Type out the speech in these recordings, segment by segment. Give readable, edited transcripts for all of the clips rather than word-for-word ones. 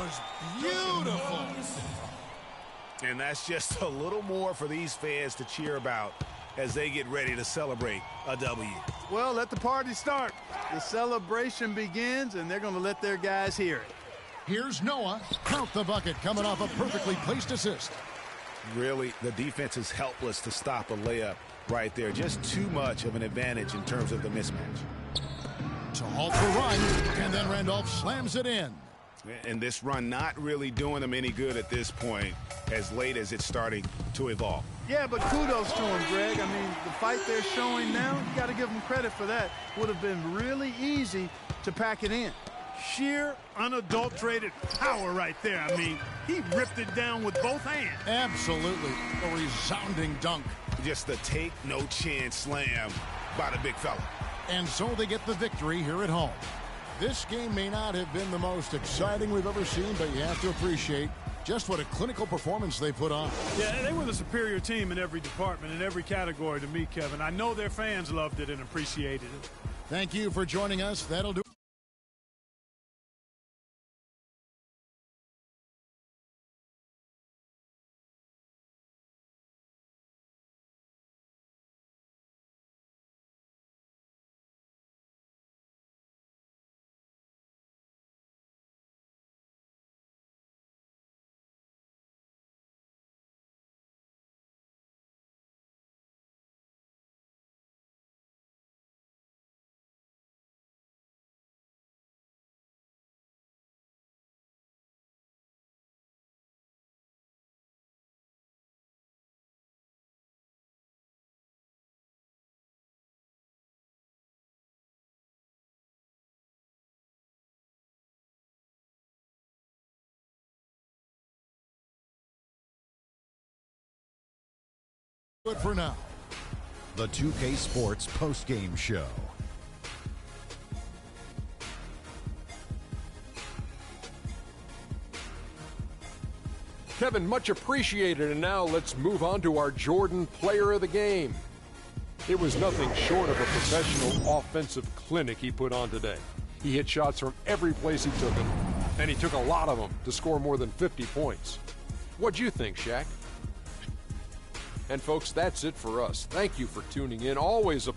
was beautiful. And that's just a little more for these fans to cheer about as they get ready to celebrate a W. Well, let the party start. The celebration begins, and they're going to let their guys hear it. Here's Noah. Count the bucket coming off a perfectly placed assist. Really, the defense is helpless to stop a layup right there. Just too much of an advantage in terms of the mismatch. To halt the run, and then Randolph slams it in. And this run not really doing them any good at this point, as late as it's starting to evolve. Yeah, but kudos to him, Greg. I mean, the fight they're showing now, you got to give them credit for that. Would have been really easy to pack it in. Sheer, unadulterated power right there. I mean, he ripped it down with both hands. Absolutely. A resounding dunk. Just the take no chance slam by the big fella. And so they get the victory here at home. This game may not have been the most exciting we've ever seen, but you have to appreciate just what a clinical performance they put on. Yeah, they were the superior team in every department, in every category to me, Kevin. I know their fans loved it and appreciated it. Thank you for joining us. That'll do. Good for now. The 2K Sports post-game show. Kevin, much appreciated, and now let's move on to our Jordan Player of the Game. It was nothing short of a professional offensive clinic he put on today. He hit shots from every place he took them, and he took a lot of them to score more than 50 points. What'd you think, Shaq? And folks, that's it for us. Thank you for tuning in. Always a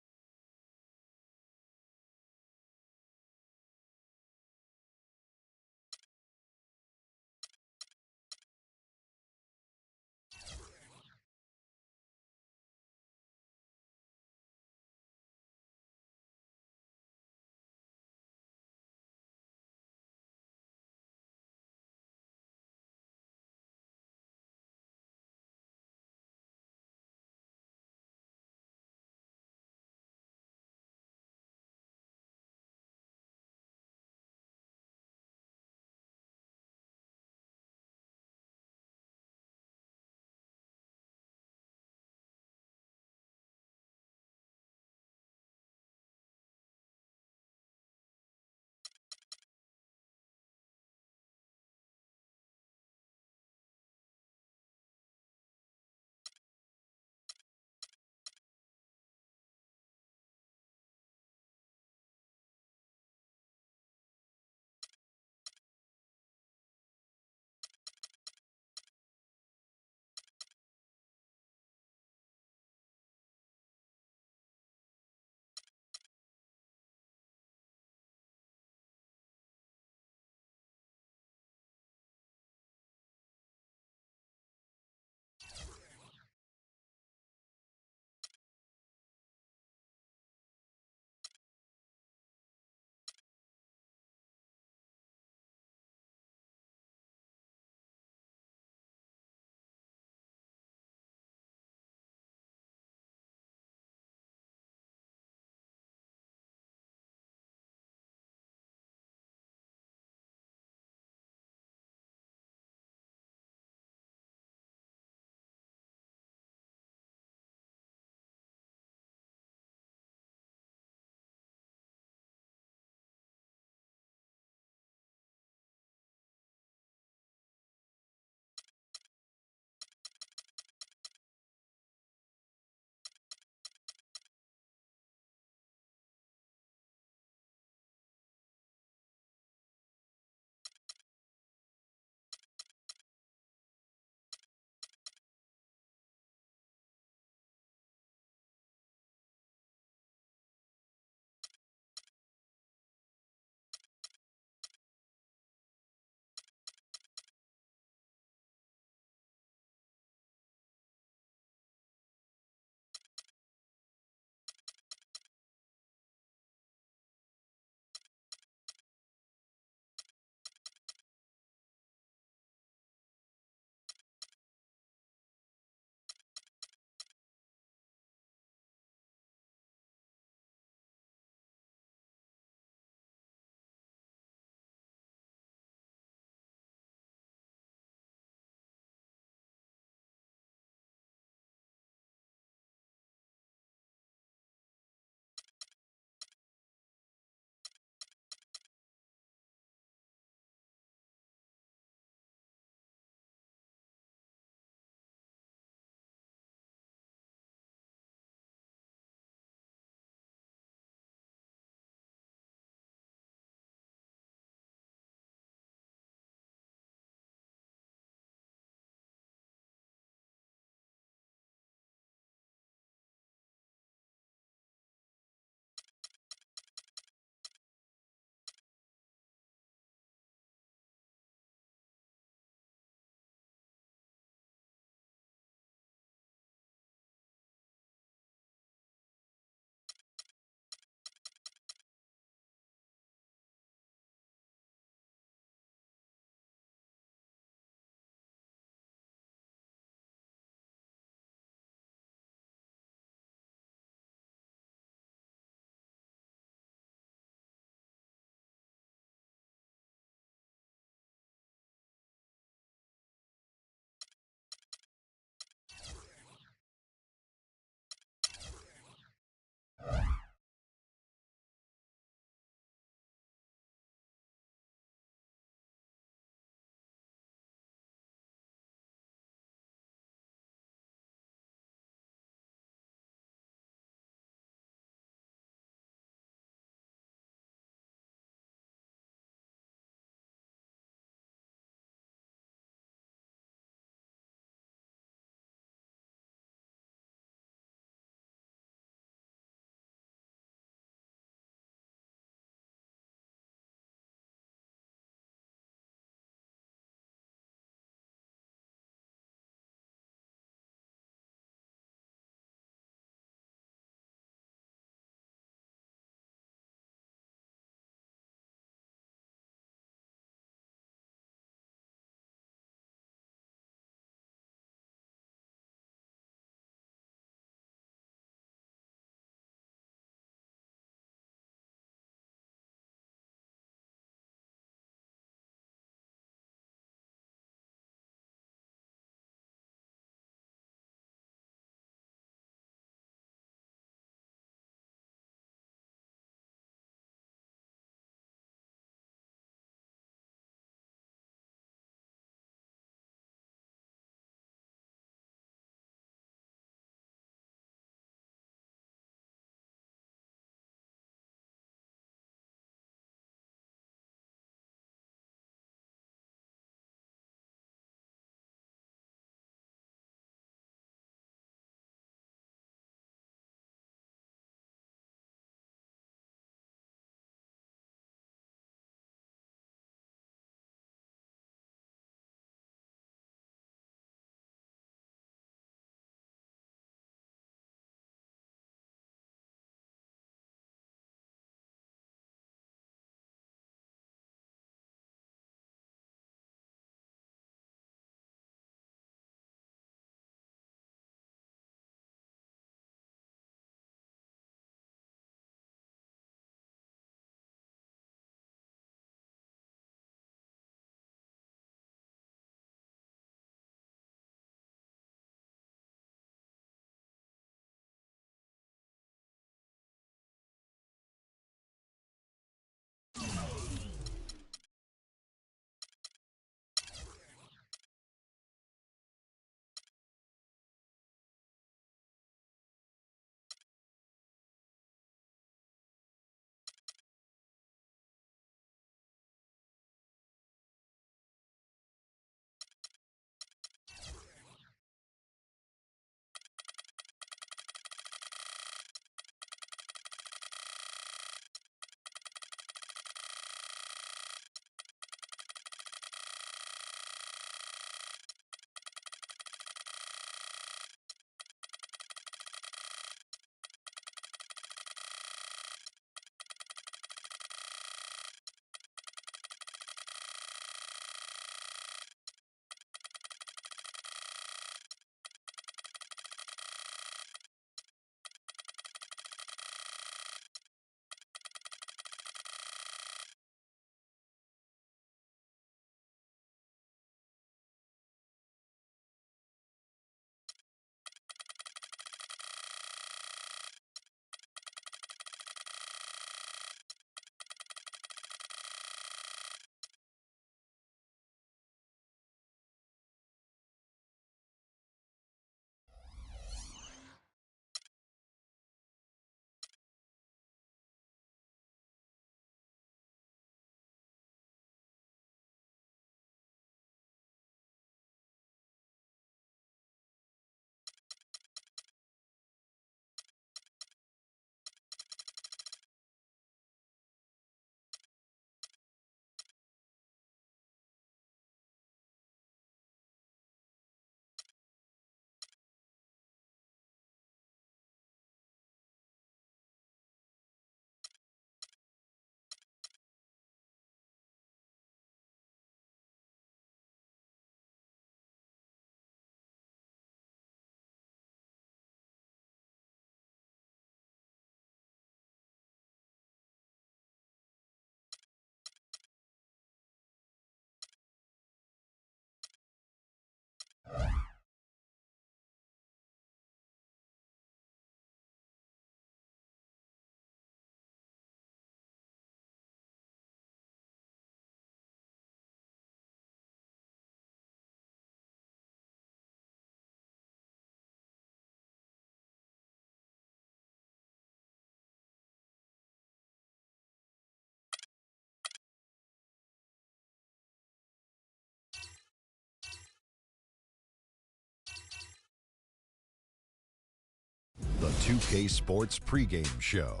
2K Sports pregame show.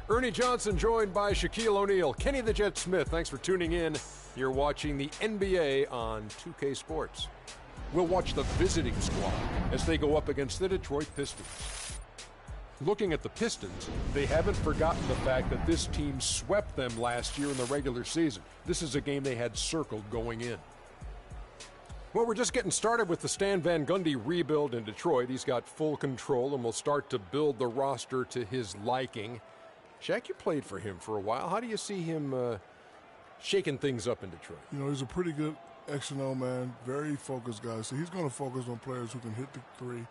Ernie Johnson joined by Shaquille O'Neal. Kenny the Jet Smith, thanks for tuning in. You're watching the NBA on 2K Sports. We'll watch the visiting squad as they go up against the Detroit Pistons. Looking at the Pistons, they haven't forgotten the fact that this team swept them last year in the regular season. This is a game they had circled going in. Well, we're just getting started with the Stan Van Gundy rebuild in Detroit. He's got full control and will start to build the roster to his liking. Shaq, you played for him for a while. How do you see him shaking things up in Detroit? You know, he's a pretty good X&O man, very focused guy. So he's going to focus on players who can hit the three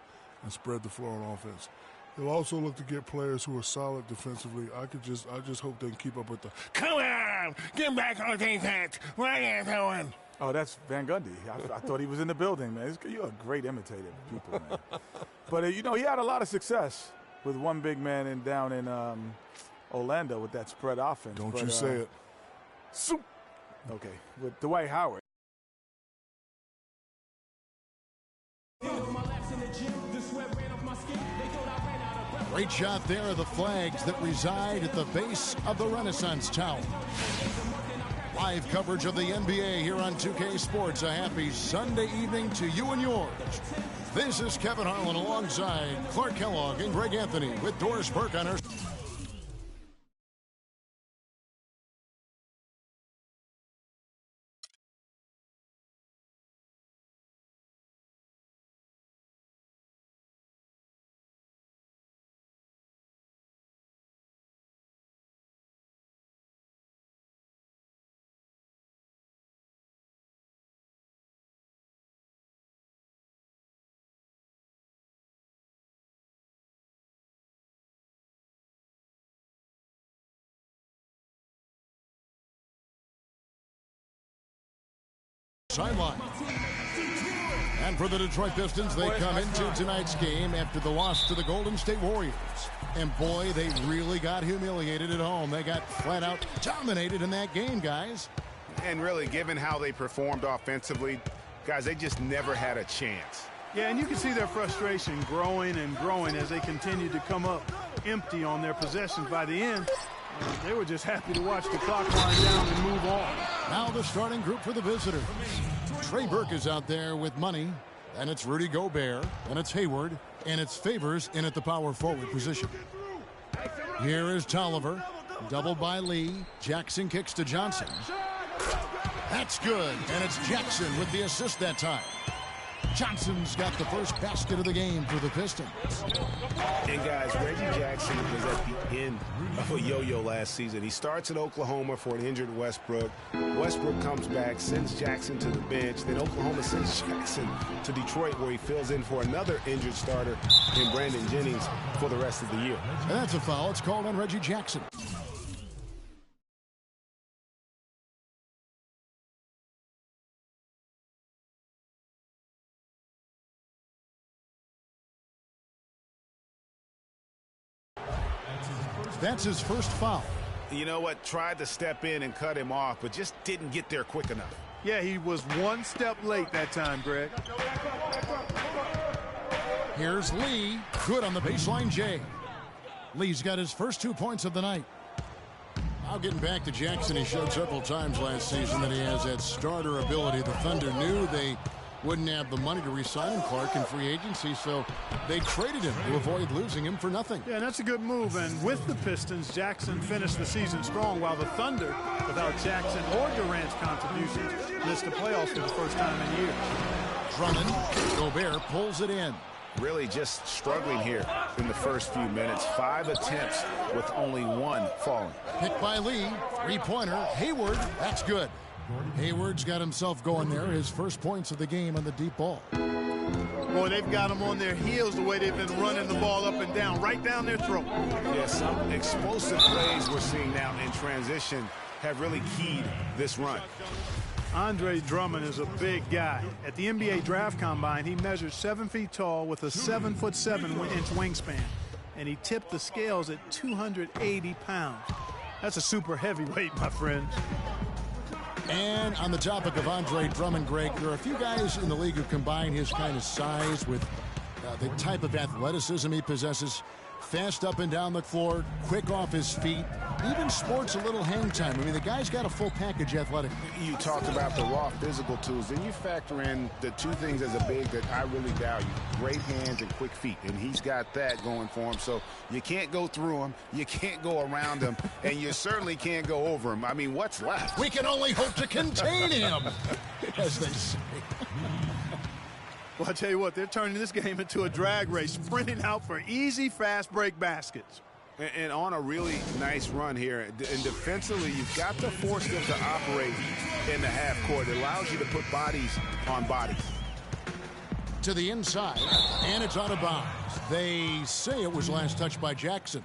and spread the floor on offense. He'll also look to get players who are solid defensively. I just hope they can keep up with the, come on, get back on defense. What are you doing? Oh, that's Van Gundy. I thought he was in the building, man. You're a great imitator of people, man. But, you know, he had a lot of success with one big man down in Orlando with that spread offense. Don't you say it. Okay, with Dwight Howard. Great shot there of the flags that reside at the base of the Renaissance Tower. Live coverage of the NBA here on 2K Sports. A happy Sunday evening to you and yours. This is Kevin Harlan alongside Clark Kellogg and Greg Anthony with Doris Burke on our sideline. And for the Detroit Pistons, they come into tonight's game after the loss to the Golden State Warriors. And boy, they really got humiliated at home. They got flat out dominated in that game, guys. And really, given how they performed offensively, guys, they just never had a chance. Yeah, and you can see their frustration growing and growing as they continue to come up empty on their possessions. By the end, they were just happy to watch the clock wind down and move on. Now the starting group for the visitors. Trey Burke is out there with money, and it's Rudy Gobert, and it's Hayward, and it's Favors in at the power forward position. Here is Tolliver, doubled by Lee. Jackson kicks to Johnson. That's good, and it's Jackson with the assist that time. Johnson's got the first basket of the game for the Pistons. And guys, Reggie Jackson was at the end of a yo-yo last season. He starts in Oklahoma for an injured Westbrook. Westbrook comes back, sends Jackson to the bench. Then Oklahoma sends Jackson to Detroit, where he fills in for another injured starter in Brandon Jennings for the rest of the year. And that's a foul. It's called on Reggie Jackson. That's his first foul. You know what? Tried to step in and cut him off, but just didn't get there quick enough. Yeah, he was one step late that time, Greg. Here's Lee. Good on the baseline, Jay. Lee's got his first 2 points of the night. Now getting back to Jackson, he showed several times last season that he has that starter ability. The Thunder knew they wouldn't have the money to re-sign him, Clark, in free agency, so they traded him to avoid losing him for nothing. Yeah, that's a good move. And with the Pistons, Jackson finished the season strong, while the Thunder, without Jackson or Durant's contributions, missed the playoffs for the first time in years. Drummond, Gobert pulls it in. Really just struggling here in the first few minutes. 5 attempts with only 1 falling. Picked by Lee, three-pointer, Hayward, that's good. Hayward's got himself going there, his first points of the game on the deep ball. Boy, they've got them on their heels the way they've been running the ball up and down, right down their throat. Yeah, some explosive plays we're seeing now in transition have really keyed this run. Andre Drummond is a big guy. At the NBA Draft Combine, he measures 7 feet tall with a 7'7" wingspan, and he tipped the scales at 280 pounds. That's a super heavyweight, my friends. And on the topic of Andre Drummond, Greg, there are a few guys in the league who combine his kind of size with the type of athleticism he possesses. Fast up and down the floor, quick off his feet, even sports a little hang time. I mean, the guy's got a full package athletic. You talked about the raw physical tools. Then you factor in the two things as a big that I really value: great hands and quick feet. And he's got that going for him. So you can't go through him, you can't go around him, and you certainly can't go over him. I mean, what's left? We can only hope to contain him, as they say. Well, I tell you what, they're turning this game into a drag race, sprinting out for easy, fast break baskets. And on a really nice run here. And defensively, you've got to force them to operate in the half court. It allows you to put bodies on bodies. To the inside, and it's out of bounds. They say it was last touched by Jackson.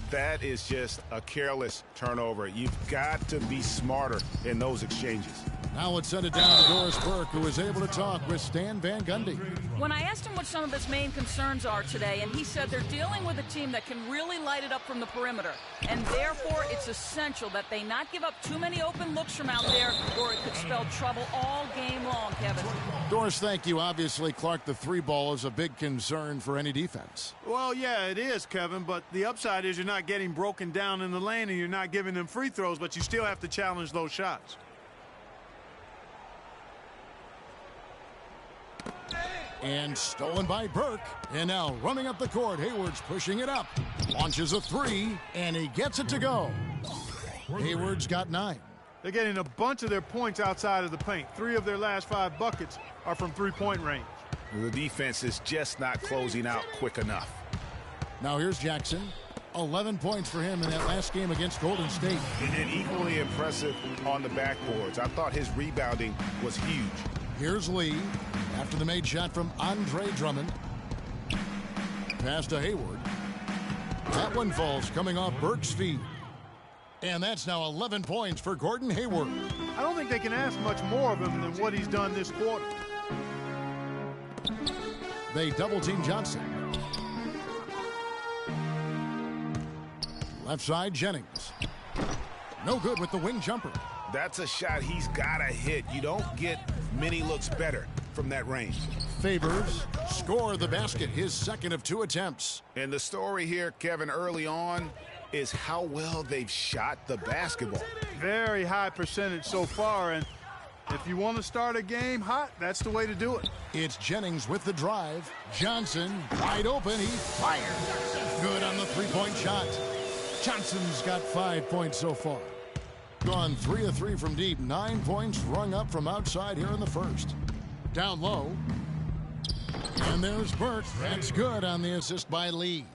That is just a careless turnover. You've got to be smarter in those exchanges. Now let's send it down to Doris Burke, who was able to talk with Stan Van Gundy. When I asked him what some of his main concerns are today, and he said they're dealing with a team that can really light it up from the perimeter, and therefore it's essential that they not give up too many open looks from out there, or it could spell trouble all game long, Kevin. Doris, thank you. Obviously, Clark, the three ball is a big concern for any defense. Well, yeah, it is, Kevin, but the upside is you're not getting broken down in the lane and you're not giving them free throws, but you still have to challenge those shots. And stolen by Burke. And now running up the court, Hayward's pushing it up. Launches a three, and he gets it to go. Hayward's got 9. They're getting a bunch of their points outside of the paint. 3 of their last 5 buckets are from three-point range. The defense is just not closing out quick enough. Now here's Jackson. 11 points for him in that last game against Golden State. And equally impressive on the backboards. I thought his rebounding was huge. Here's Lee after the made shot from Andre Drummond. Pass to Hayward. That one falls coming off Burke's feet. And that's now 11 points for Gordon Hayward. I don't think they can ask much more of him than what he's done this quarter. They double-team Johnson. Left side, Jennings. No good with the wing jumper. That's a shot he's got to hit. You don't get many looks better from that range. Favors score the basket, his second of 2 attempts. And the story here, Kevin, early on is how well they've shot the basketball. Very high percentage so far, and if you want to start a game hot, that's the way to do it. It's Jennings with the drive. Johnson wide open. He fires. Good on the three-point shot. Johnson's got 5 points so far. Gone 3 of 3 from deep. 9 points rung up from outside here in the first. Down low. And there's Burke. That's good on the assist by Lee.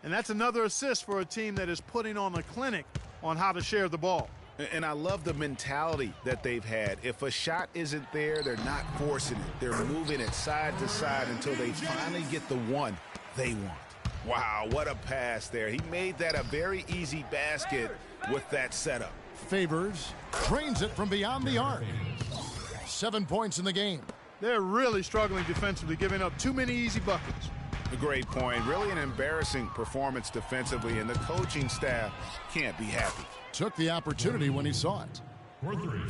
And that's another assist for a team that is putting on a clinic on how to share the ball. And I love the mentality that they've had. If a shot isn't there, they're not forcing it. They're moving it side to side until they finally get the one they want. Wow, what a pass there. He made that a very easy basket with that setup. Favors drains it from beyond the arc. 7 points in the game. They're really struggling defensively, giving up too many easy buckets. A great point. Really an embarrassing performance defensively, and the coaching staff can't be happy. Took the opportunity when he saw it.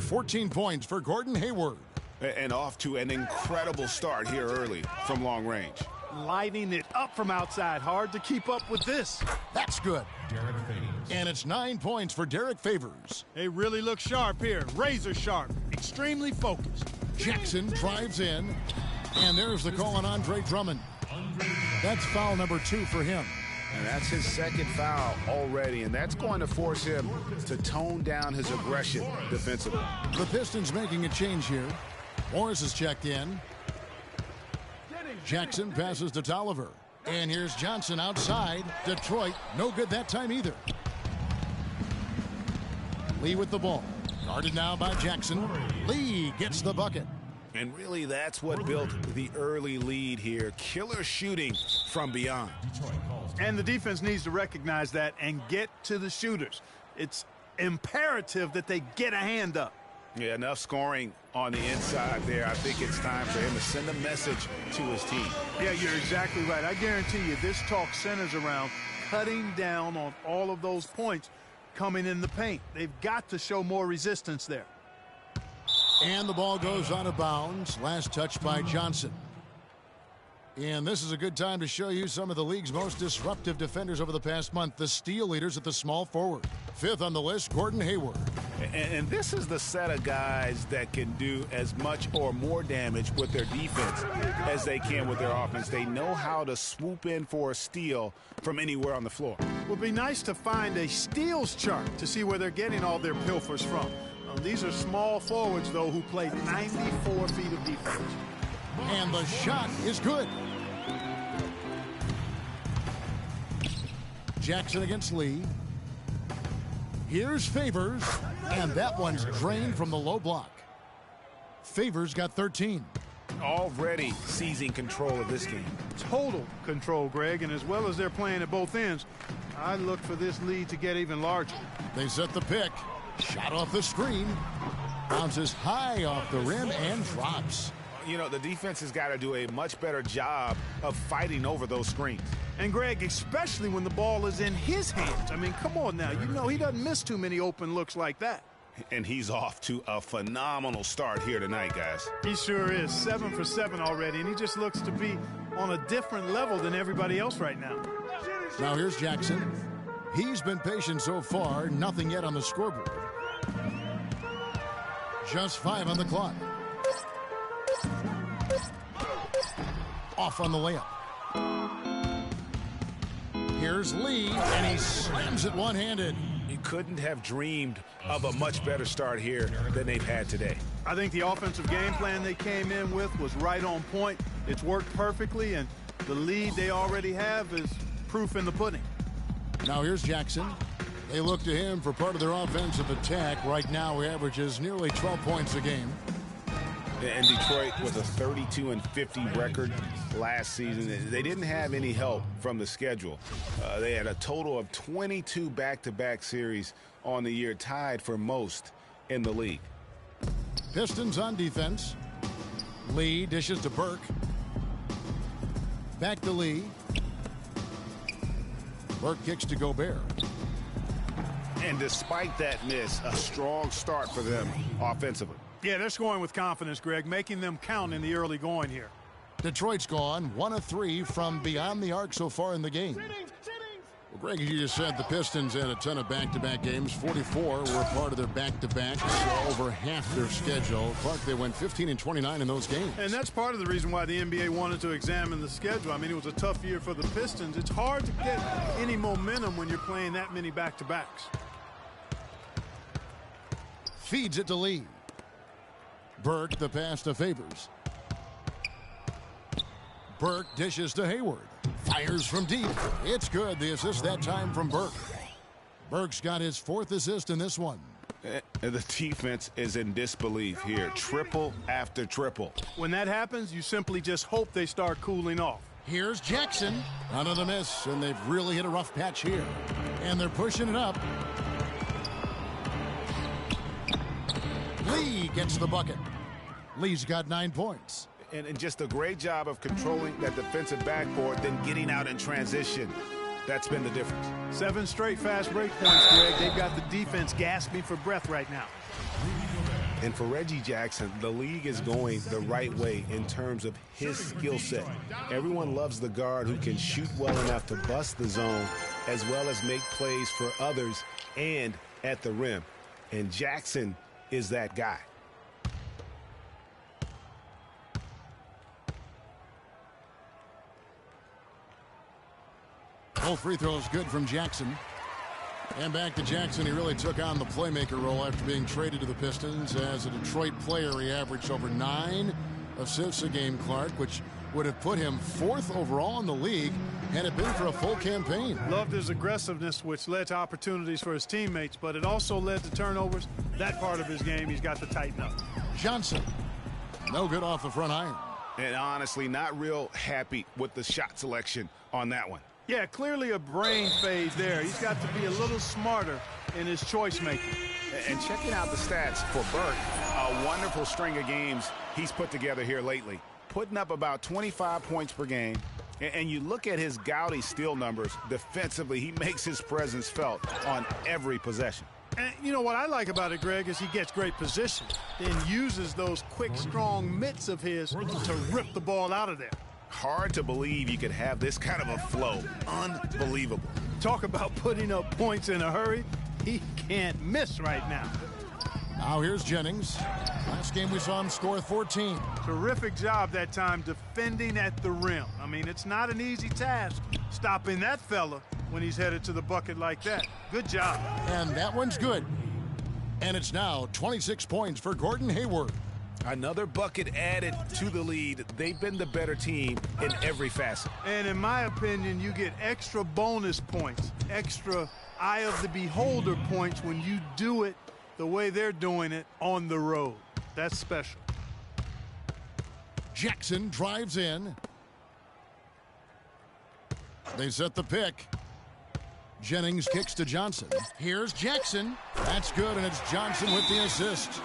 14 points for Gordon Hayward. And off to an incredible start here early from long range. Lighting it up from outside. Hard to keep up with this. That's good. And it's 9 points for Derek Favors. They really look sharp here. Razor sharp. Extremely focused. Jackson drives in. And there's the call on Andre Drummond. That's foul number 2 for him. And that's his second foul already, and that's going to force him to tone down his aggression defensively. The Pistons making a change here. Morris is checked in. Jackson passes to Tolliver. And here's Johnson outside. Detroit, no good that time either. Lee with the ball. Guarded now by Jackson. Lee gets the bucket. And really, that's what built the early lead here. Killer shooting from beyond. And the defense needs to recognize that and get to the shooters. It's imperative that they get a hand up. Yeah, enough scoring on the inside there. I think it's time for him to send a message to his team. Yeah, you're exactly right. I guarantee you this talk centers around cutting down on all of those points coming in the paint. They've got to show more resistance there. And the ball goes out of bounds. Last touch by Johnson. And this is a good time to show you some of the league's most disruptive defenders over the past month, the steal leaders at the small forward. Fifth on the list, Gordon Hayward. And this is the set of guys that can do as much or more damage with their defense as they can with their offense. They know how to swoop in for a steal from anywhere on the floor. It would be nice to find a steals chart to see where they're getting all their pilfers from. These are small forwards, though, who play 94 feet of defense. And the shot is good. Jackson against Lee. Here's Favors, and that one's drained from the low block. Favors got 13. Already seizing control of this game. Total control, Greg, and as well as they're playing at both ends, I look for this lead to get even larger. They set the pick. Shot off the screen. Bounces high off the rim and drops. You know, the defense has got to do a much better job of fighting over those screens. And, Greg, especially when the ball is in his hands. I mean, come on now. You know he doesn't miss too many open looks like that. And he's off to a phenomenal start here tonight, guys. He sure is. 7 for 7 already, and he just looks to be on a different level than everybody else right now. Now here's Jackson. He's been patient so far. Nothing yet on the scoreboard. Just 5 on the clock. Off on the layup. Here's Lee, and he slams it one-handed. You couldn't have dreamed of a much better start here than they've had today. I think the offensive game plan they came in with was right on point. It's worked perfectly, and the lead they already have is proof in the pudding. Now here's Jackson. They look to him for part of their offensive attack. Right now he averages nearly 12 points a game. And Detroit with a 32-50 record last season. They didn't have any help from the schedule. They had a total of 22 back-to-back series on the year, tied for most in the league. Pistons on defense. Lee dishes to Burke. Back to Lee. Burke kicks to Gobert. And despite that miss, a strong start for them offensively. Yeah, they're scoring with confidence, Greg, making them count in the early going here. Detroit's gone 1 of 3 from beyond the arc so far in the game. Well, Greg, as you just said, the Pistons had a ton of back-to-back games. 44 were a part of their back-to-backs, so over half their schedule. Clark, they went 15 and 29 in those games. And that's part of the reason why the NBA wanted to examine the schedule. I mean, it was a tough year for the Pistons. It's hard to get any momentum when you're playing that many back-to-backs. Feeds it to Lee. Burke, the pass to Favors. Burke dishes to Hayward. Fires from deep. It's good. The assist that time from Burke. Burke's got his 4th assist in this one. The defense is in disbelief here. Triple after triple. When that happens, you simply just hope they start cooling off. Here's Jackson. Another miss, and they've really hit a rough patch here. And they're pushing it up. Lee gets the bucket. Lee's got 9 points. And just a great job of controlling that defensive backboard, then getting out in transition. That's been the difference. 7 straight fast break points, Greg. They've got the defense gasping for breath right now. And for Reggie Jackson, the league is going the right way in terms of his skill set. Everyone loves the guard who can shoot well enough to bust the zone, as well as make plays for others and at the rim. And Jackson is that guy. Both free throws good from Jackson. And back to Jackson. He really took on the playmaker role after being traded to the Pistons. As a Detroit player, he averaged over 9 assists a game, Clark, which would have put him 4th overall in the league had it been for a full campaign. Loved his aggressiveness, which led to opportunities for his teammates, but it also led to turnovers. That part of his game, he's got to tighten up. Johnson, no good off the front iron. And honestly, not real happy with the shot selection on that one. Yeah, clearly a brain phase there. He's got to be a little smarter in his choice making. And checking out the stats for Burke, a wonderful string of games he's put together here lately. Putting up about 25 points per game. And you look at his gaudy steal numbers defensively, he makes his presence felt on every possession. And you know what I like about it, Greg, is he gets great position, then uses those quick, strong mitts of his to rip the ball out of there. Hard to believe you could have this kind of a flow. Unbelievable. Talk about putting up points in a hurry. He can't miss right now. Now here's Jennings. Last game we saw him score 14. Terrific job that time defending at the rim. I mean, it's not an easy task stopping that fella when he's headed to the bucket like that. Good job. And that one's good. And it's now 26 points for Gordon Hayward. Another bucket added to the lead. They've been the better team in every facet. And in my opinion, you get extra bonus points, extra eye of the beholder points when you do it the way they're doing it on the road. That's special. Jackson drives in. They set the pick. Jennings kicks to Johnson. Here's Jackson. That's good, and it's Johnson with the assist.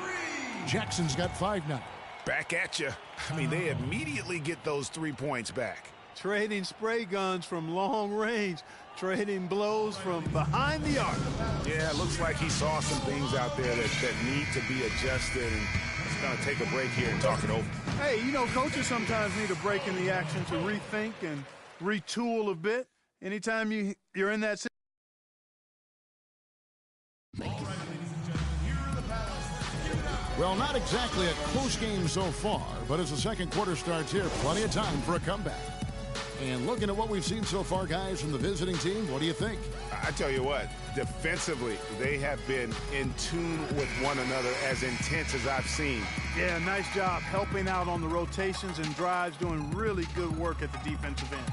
Jackson's got 5 now. Back at you. I mean, they immediately get those 3 points back. Trading spray guns from long range, trading blows from behind the arc. Yeah, it looks like he saw some things out there that need to be adjusted, and he's going to take a break here and talk it over. Hey, you know, coaches sometimes need a break in the action to rethink and retool a bit. Anytime you're in that situation. Well, not exactly a close game so far, but as the second quarter starts here, plenty of time for a comeback. And looking at what we've seen so far, guys, from the visiting team, what do you think? I tell you what, defensively, they have been in tune with one another as intense as I've seen. Yeah, nice job helping out on the rotations and drives, doing really good work at the defensive end.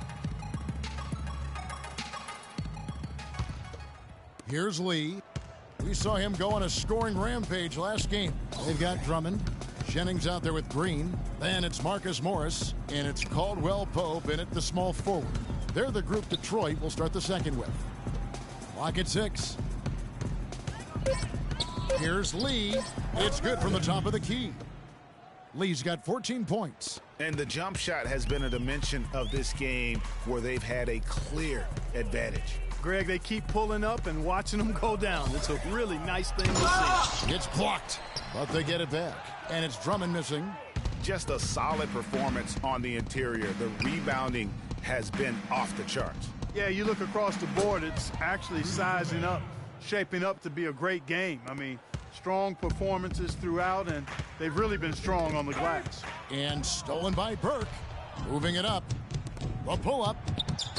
Here's Lee. We saw him go on a scoring rampage last game. They've got Drummond. Jennings out there with Green. Then it's Marcus Morris. And it's Caldwell Pope in at the small forward. They're the group Detroit will start the second with. Clock at 6. Here's Lee. It's good from the top of the key. Lee's got 14 points. And the jump shot has been a dimension of this game where they've had a clear advantage. Greg, they keep pulling up and watching them go down. It's a really nice thing to see. It's blocked, but they get it back. And it's Drummond missing. Just a solid performance on the interior. The rebounding has been off the charts. Yeah, you look across the board, it's actually sizing up, shaping up to be a great game. I mean, strong performances throughout, and they've really been strong on the glass. And stolen by Burke. Moving it up. The pull-up.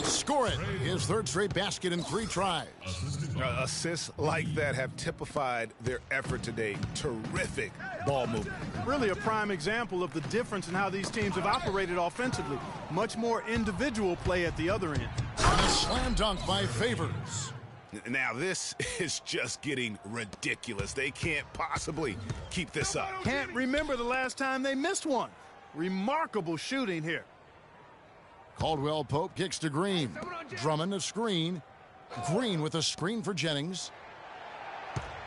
Score it. His third straight basket in 3 tries. Assists like that have typified their effort today. Terrific ball movement. Really a prime example of the difference in how these teams have operated offensively. Much more individual play at the other end. And a slam dunk by Favors. Now this is just getting ridiculous. They can't possibly keep this up. Can't remember the last time they missed one. Remarkable shooting here. Caldwell Pope kicks to Green. Drummond a screen. Green with a screen for Jennings.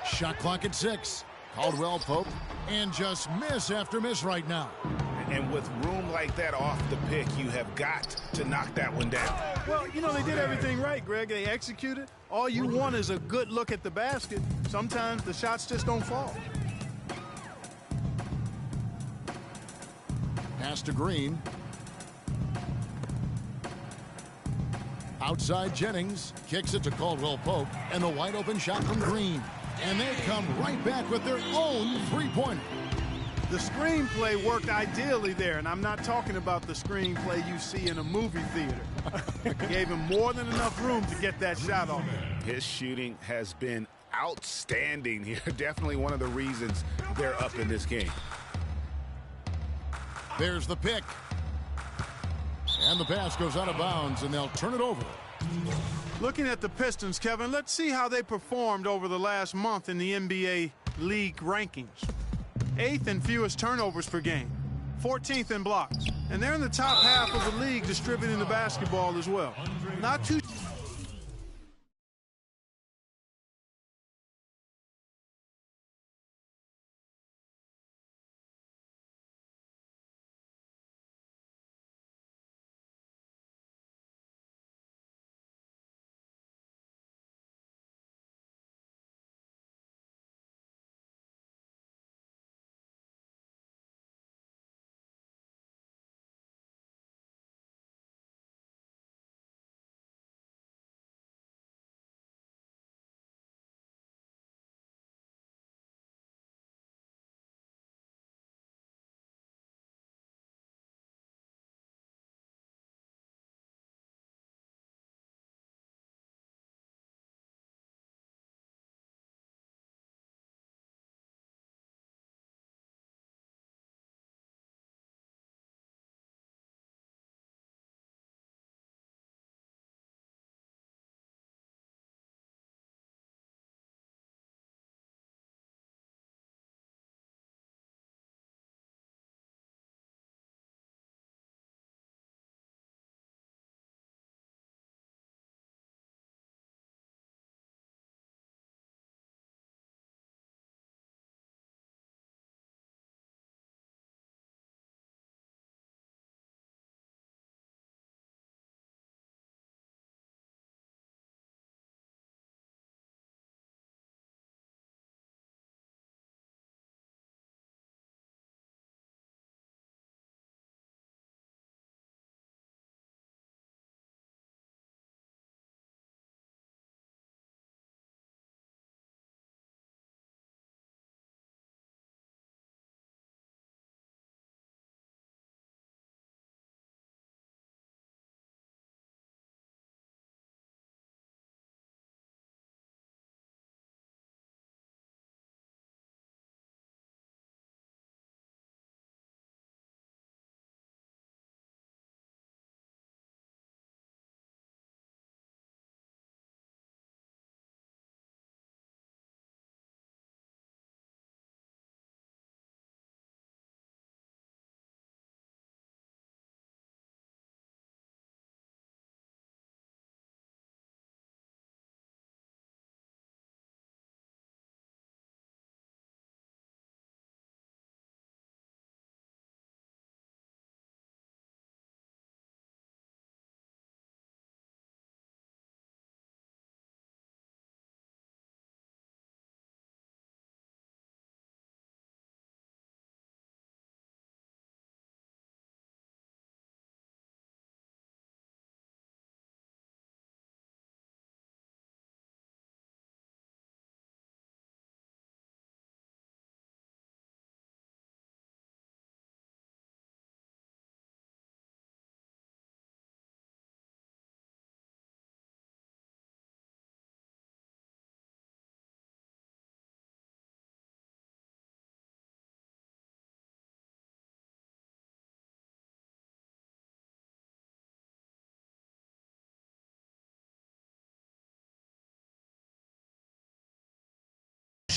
Shot clock at 6. Caldwell Pope, and just miss after miss right now. And with room like that off the pick, you have got to knock that one down. Well, you know, they did everything right, Greg. They executed. All you want is a good look at the basket. Sometimes the shots just don't fall. Pass to Green. Outside Jennings kicks it to Caldwell Pope, and the wide open shot from Green. And they come right back with their own three-pointer. The screenplay worked ideally there, and I'm not talking about the screenplay you see in a movie theater. Gave him more than enough room to get that shot off. His shooting has been outstanding here. Definitely one of the reasons they're up in this game. There's the pick. And the pass goes out of bounds, and they'll turn it over. Looking at the Pistons, Kevin, let's see how they performed over the last month in the NBA league rankings. 8th in fewest turnovers per game, 14th in blocks, and they're in the top half of the league distributing the basketball as well. Not too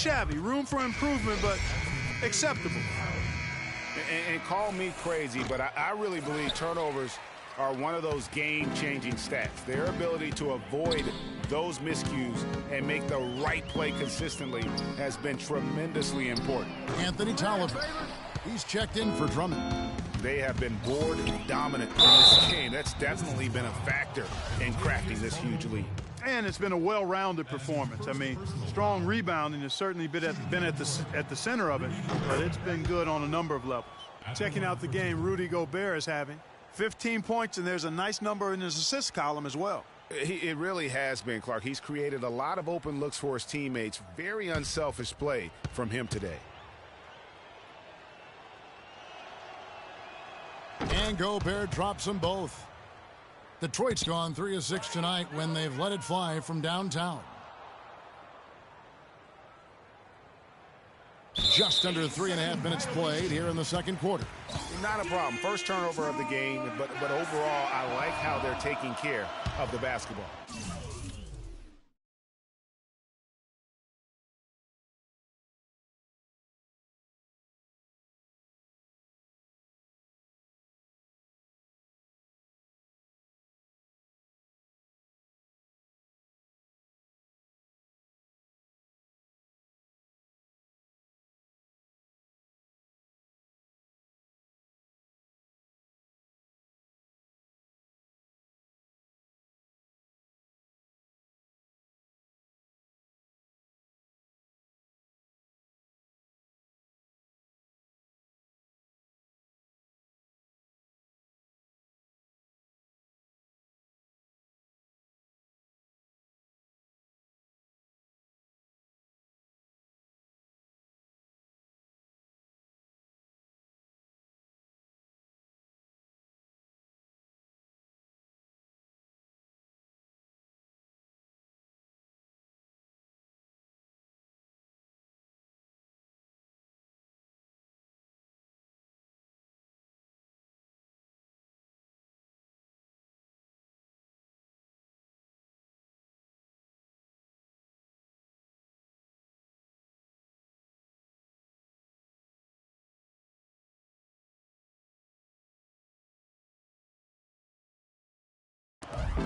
shabby. Room for improvement, but acceptable. And call me crazy, but I really believe turnovers are one of those game-changing stats. Their ability to avoid those miscues and make the right play consistently has been tremendously important. Anthony Tolliver. He's checked in for Drummond. They have been board dominant in this game. That's definitely been a factor in crafting this huge lead. And it's been a well-rounded performance. I mean, strong rebounding has certainly been at the center of it, but it's been good on a number of levels. Checking out the game Rudy Gobert is having. 15 points, and there's a nice number in his assist column as well. It really has been, Clark. He's created a lot of open looks for his teammates. Very unselfish play from him today. And Gobert drops them both. Detroit's gone 3 of 6 tonight when they've let it fly from downtown. Just under 3.5 minutes played here in the second quarter. Not a problem. First turnover of the game, but overall, I like how they're taking care of the basketball.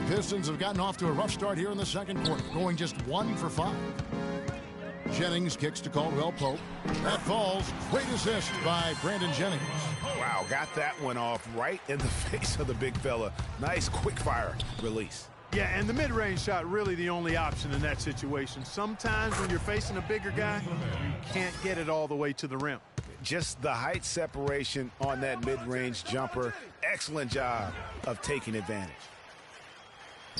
Pistons have gotten off to a rough start here in the second quarter, going just 1 for 5. Jennings kicks to Caldwell Pope. That falls. Great assist by Brandon Jennings. Wow, got that one off right in the face of the big fella. Nice quick fire release. Yeah, and the mid-range shot really the only option in that situation. Sometimes when you're facing a bigger guy, you can't get it all the way to the rim. Just the height separation on that mid-range jumper. Excellent job of taking advantage.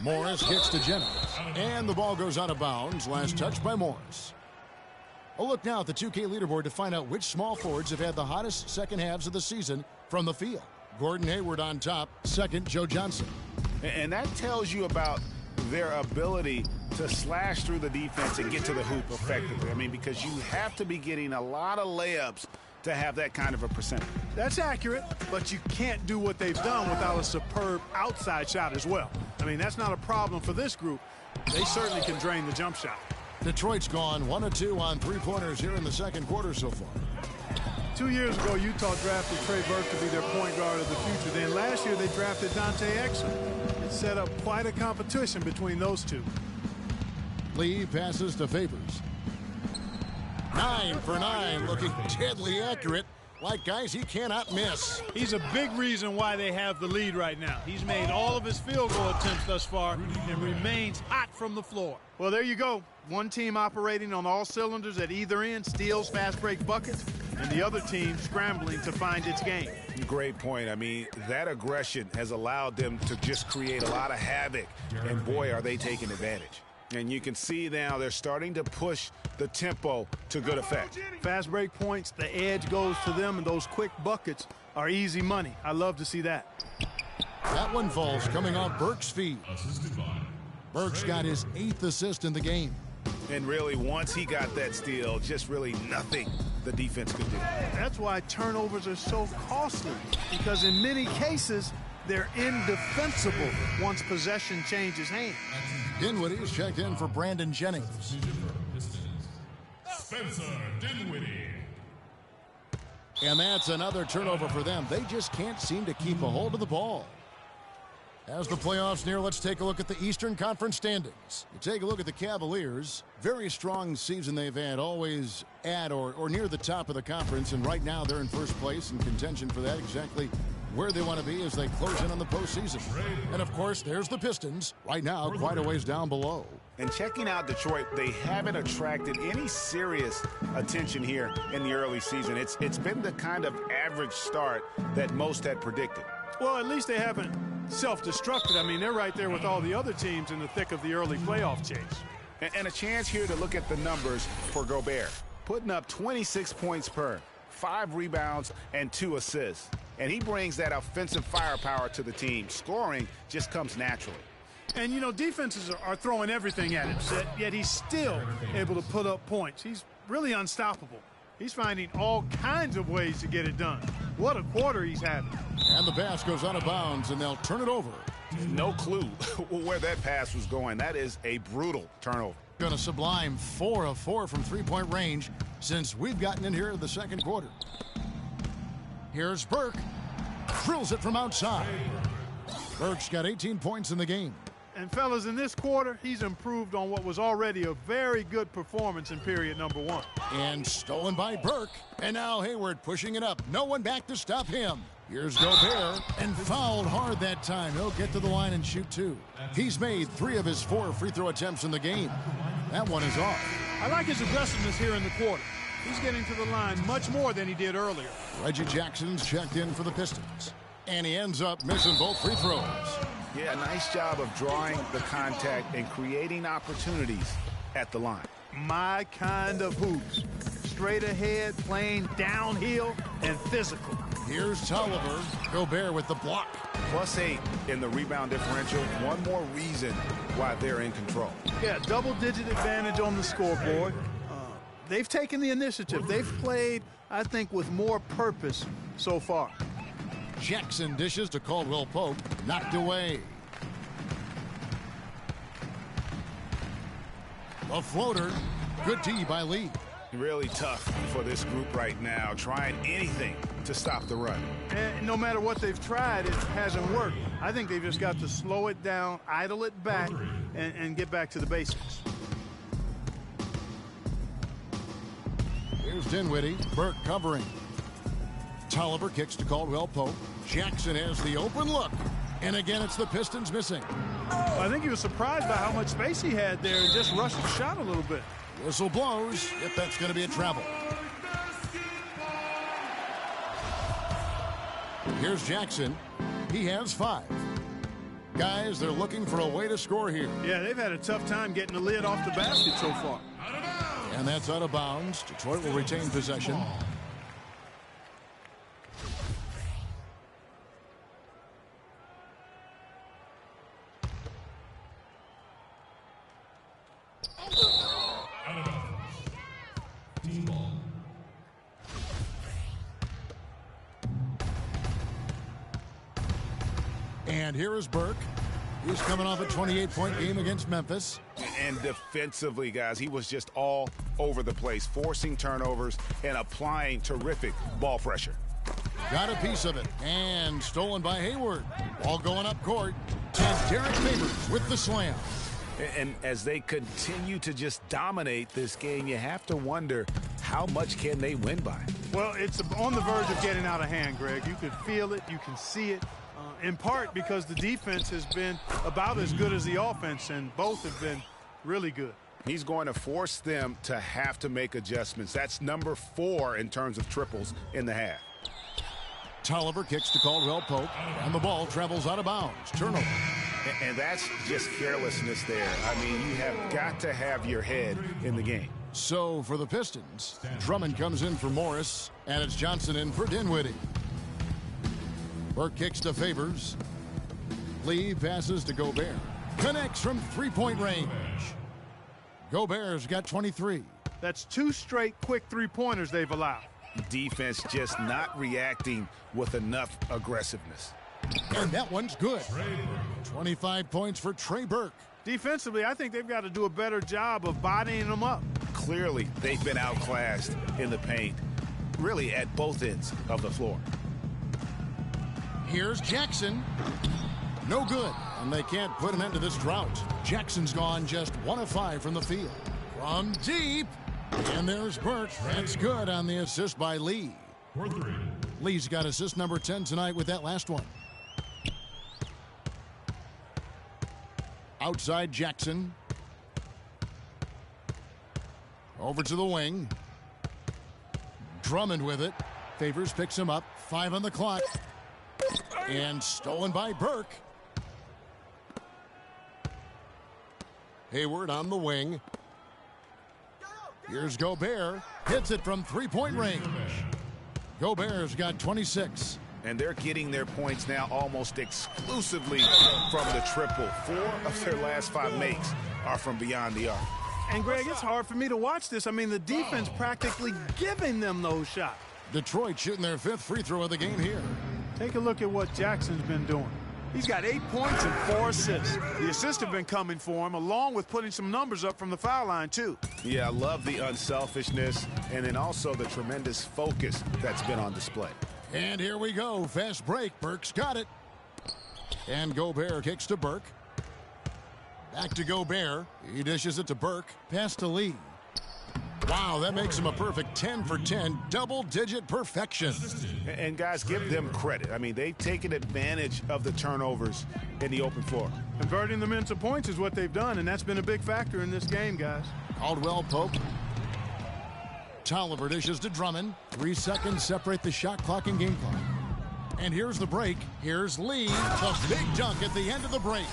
Morris kicks to Jennings, and the ball goes out of bounds. Last touch by Morris. A look now at the 2K leaderboard to find out which small forwards have had the hottest second halves of the season from the field. Gordon Hayward on top, second Joe Johnson. And that tells you about their ability to slash through the defense and get to the hoop effectively. I mean, because you have to be getting a lot of layups to have that kind of a percentage. That's accurate, but you can't do what they've done without a superb outside shot as well. I mean, that's not a problem for this group. They certainly can drain the jump shot. Detroit's gone 1 of 2 on three-pointers here in the second quarter so far. 2 years ago, Utah drafted Trey Burke to be their point guard of the future. Then last year, they drafted Dante Exum. It set up quite a competition between those two. Lee passes to Favors. 9 for 9, looking deadly accurate. Like guys he cannot miss. He's a big reason why they have the lead right now. He's made all of his field goal attempts thus far and remains hot from the floor. Well, there you go. One team operating on all cylinders at either end, steals, fast break buckets, and the other team scrambling to find its game. Great point. I mean, that aggression has allowed them to just create a lot of havoc, and boy, are they taking advantage. And you can see now they're starting to push the tempo to good effect. Fast break points, the edge goes to them, and those quick buckets are easy money. I love to see that. That one falls coming off Burke's feet. Burke's got his 8th assist in the game. And really, once he got that steal, just really nothing the defense could do. That's why turnovers are so costly, because in many cases, they're indefensible once possession changes hands. Dinwiddie's checked in for Brandon Jennings. And that's another turnover for them. They just can't seem to keep a hold of the ball. As the playoffs near, let's take a look at the Eastern Conference standings. You take a look at the Cavaliers. Very strong season they've had, always at or near the top of the conference. And right now they're in first place in contention for that, exactly where they want to be as they close in on the postseason. And, of course, there's the Pistons, right now quite a ways down below. And checking out Detroit, they haven't attracted any serious attention here in the early season. It's been the kind of average start that most had predicted. Well, at least they haven't self-destructed. I mean, they're right there with all the other teams in the thick of the early playoff chase. And a chance here to look at the numbers for Gobert. Putting up 26 points per, 5 rebounds, and 2 assists. And he brings that offensive firepower to the team. Scoring just comes naturally. And, you know, defenses are throwing everything at him, yet he's still able to put up points. He's really unstoppable. He's finding all kinds of ways to get it done. What a quarter he's having. And the pass goes out of bounds, and they'll turn it over. No clue where that pass was going. That is a brutal turnover. Got a sublime 4 of 4 from three-point range since we've gotten in here in the second quarter. Here's Burke. Drills it from outside. Burke's got 18 points in the game. And, fellas, in this quarter, he's improved on what was already a very good performance in period number 1. And stolen by Burke. And now Hayward pushing it up. No one back to stop him. Here's Gobert, and fouled hard that time. He'll get to the line and shoot 2. He's made 3 of his 4 free throw attempts in the game. That one is off. I like his aggressiveness here in the quarter. He's getting to the line much more than he did earlier. Reggie Jackson's checked in for the Pistons. And he ends up missing both free throws. Yeah, nice job of drawing the contact and creating opportunities at the line. My kind of hoops. Straight ahead, playing downhill, and physical. Here's Tolliver. Gobert with the block. +8 in the rebound differential. One more reason why they're in control. Yeah, double-digit advantage on the scoreboard. They've taken the initiative. They've played, I think, with more purpose so far. Jackson dishes to Caldwell Pope. Knocked away. A floater. Good D by Lee. Really tough for this group right now, trying anything to stop the run. And no matter what they've tried, it hasn't worked. I think they've just got to slow it down, idle it back, and get back to the basics. Here's Dinwiddie. Burke covering. Tolliver kicks to Caldwell Pope. Jackson has the open look. And again, it's the Pistons missing. I think he was surprised by how much space he had there and just rushed the shot a little bit. Whistle blows, if that's going to be a travel. Here's Jackson. He has 5. Guys, they're looking for a way to score here. Yeah, they've had a tough time getting the lid off the basket so far. And that's out of bounds. Detroit will retain possession. And here is Burke. He's coming off a 28-point game against Memphis. And defensively, guys, he was just all over the place, forcing turnovers and applying terrific ball pressure. Got a piece of it. And stolen by Hayward. Ball going up court. And Derek Favors with the slam. And as they continue to just dominate this game, you have to wonder, how much can they win by? Well, it's on the verge of getting out of hand, Greg. You can feel it. You can see it. In part because the defense has been about as good as the offense, and both have been really good. He's going to force them to have to make adjustments. That's number 4 in terms of triples in the half. Tolliver kicks to Caldwell Pope, and the ball travels out of bounds. Turnover. And that's just carelessness there. I mean, you have got to have your head in the game. So for the Pistons, Drummond comes in for Morris, and it's Johnson in for Dinwiddie. Burke kicks to Favors. Lee passes to Gobert. Connects from three-point range. Gobert's got 23. That's 2 straight quick three-pointers they've allowed. Defense just not reacting with enough aggressiveness. And that one's good. 25 points for Trey Burke. Defensively, I think they've got to do a better job of bodying them up. clearly they've been outclassed in the paint, really at both ends of the floor. Here's Jackson. No good, and they can't put an end to this drought. Jackson's gone just 1 of 5 from the field. From deep, and there's Burke. That's good on the assist by Lee. Lee's got assist number 10 tonight with that last one. Outside Jackson. Over to the wing. Drummond with it. Favors picks him up. 5 on the clock. And stolen by Burke. Hayward on the wing. Here's Gobert. Hits it from three-point range. Gobert's got 26. And they're getting their points now almost exclusively from the triple. 4 of their last 5 makes are from beyond the arc. And, Greg, it's hard for me to watch this. I mean, the defense practically giving them those shots. Detroit shooting their 5th free throw of the game here. Take a look at what Jackson's been doing. He's got 8 points and 4 assists. The assists have been coming for him, along with putting some numbers up from the foul line, too. Yeah, I love the unselfishness and then also the tremendous focus that's been on display. And here we go. Fast break. Burke's got it. And Gobert kicks to Burke. Back to Gobert. He dishes it to Burke. Pass to Lee. Wow, that makes him a perfect 10 for 10, double-digit perfection. And guys, give them credit. I mean, they've taken advantage of the turnovers in the open floor. Converting them into points is what they've done, and that's been a big factor in this game, guys. Caldwell Pope. Tolliver dishes to Drummond. 3 seconds separate the shot clock and game clock. And here's the break. Here's Lee. The big dunk at the end of the break.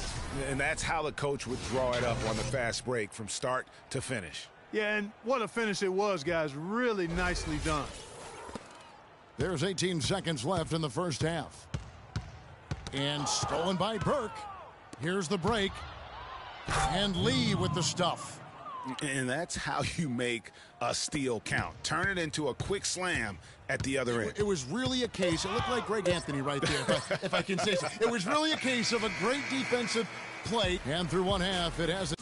And that's how the coach would draw it up on the fast break from start to finish. Yeah, and what a finish it was, guys. Really nicely done. There's 18 seconds left in the first half. And stolen by Burke. Here's the break. And Lee with the stuff. And that's how you make a steal count. Turn it into a quick slam at the other end. It was really a case. It looked like Greg Anthony right there, if I can say so. It was really a case of a great defensive play. And through one half, it has...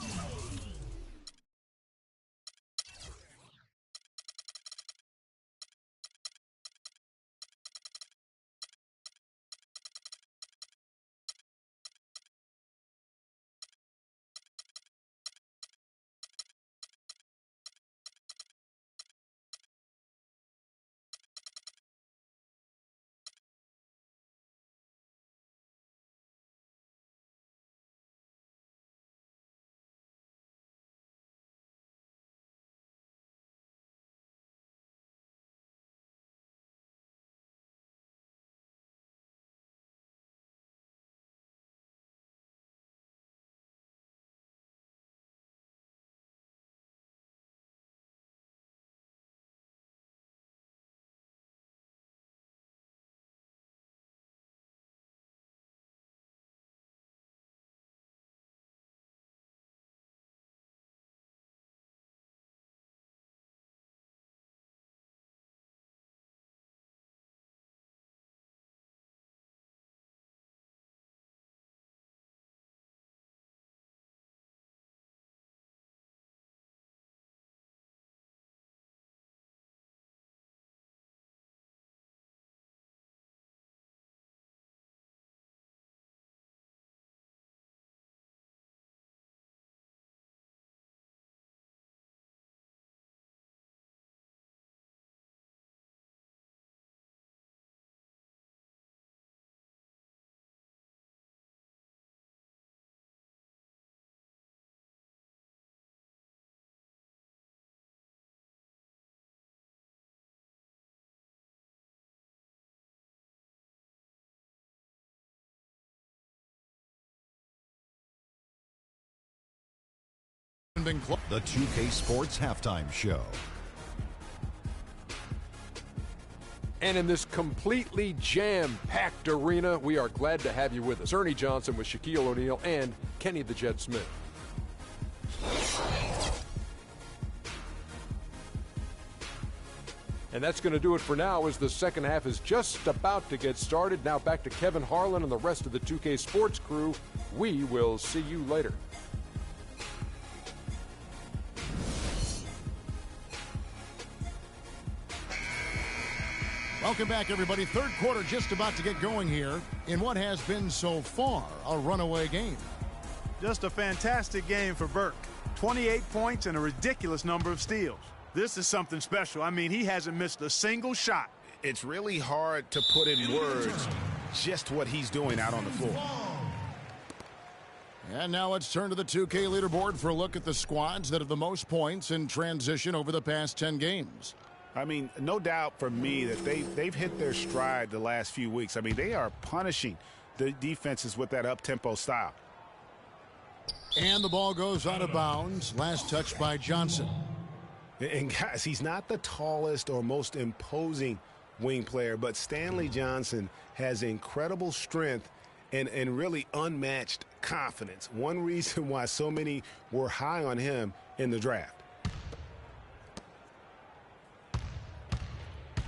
The 2K Sports Halftime Show. And in this completely jam-packed arena, we are glad to have you with us. Ernie Johnson with Shaquille O'Neal and Kenny the Jet Smith. And that's going to do it for now as the second half is just about to get started. Now back to Kevin Harlan and the rest of the 2K Sports crew. We will see you later. Welcome back, everybody. Third quarter just about to get going here in what has been so far a runaway game. Just a fantastic game for Burke. 28 points and a ridiculous number of steals. This is something special. I mean, he hasn't missed a single shot. It's really hard to put in words just what he's doing out on the floor. And now let's turn to the 2K leaderboard for a look at the squads that have the most points in transition over the past 10 games. I mean, no doubt for me that they've hit their stride the last few weeks. I mean, they are punishing the defenses with that up-tempo style. And the ball goes out of bounds. Last touch by Johnson. And guys, he's not the tallest or most imposing wing player, but Stanley Johnson has incredible strength and really unmatched confidence. One reason why so many were high on him in the draft.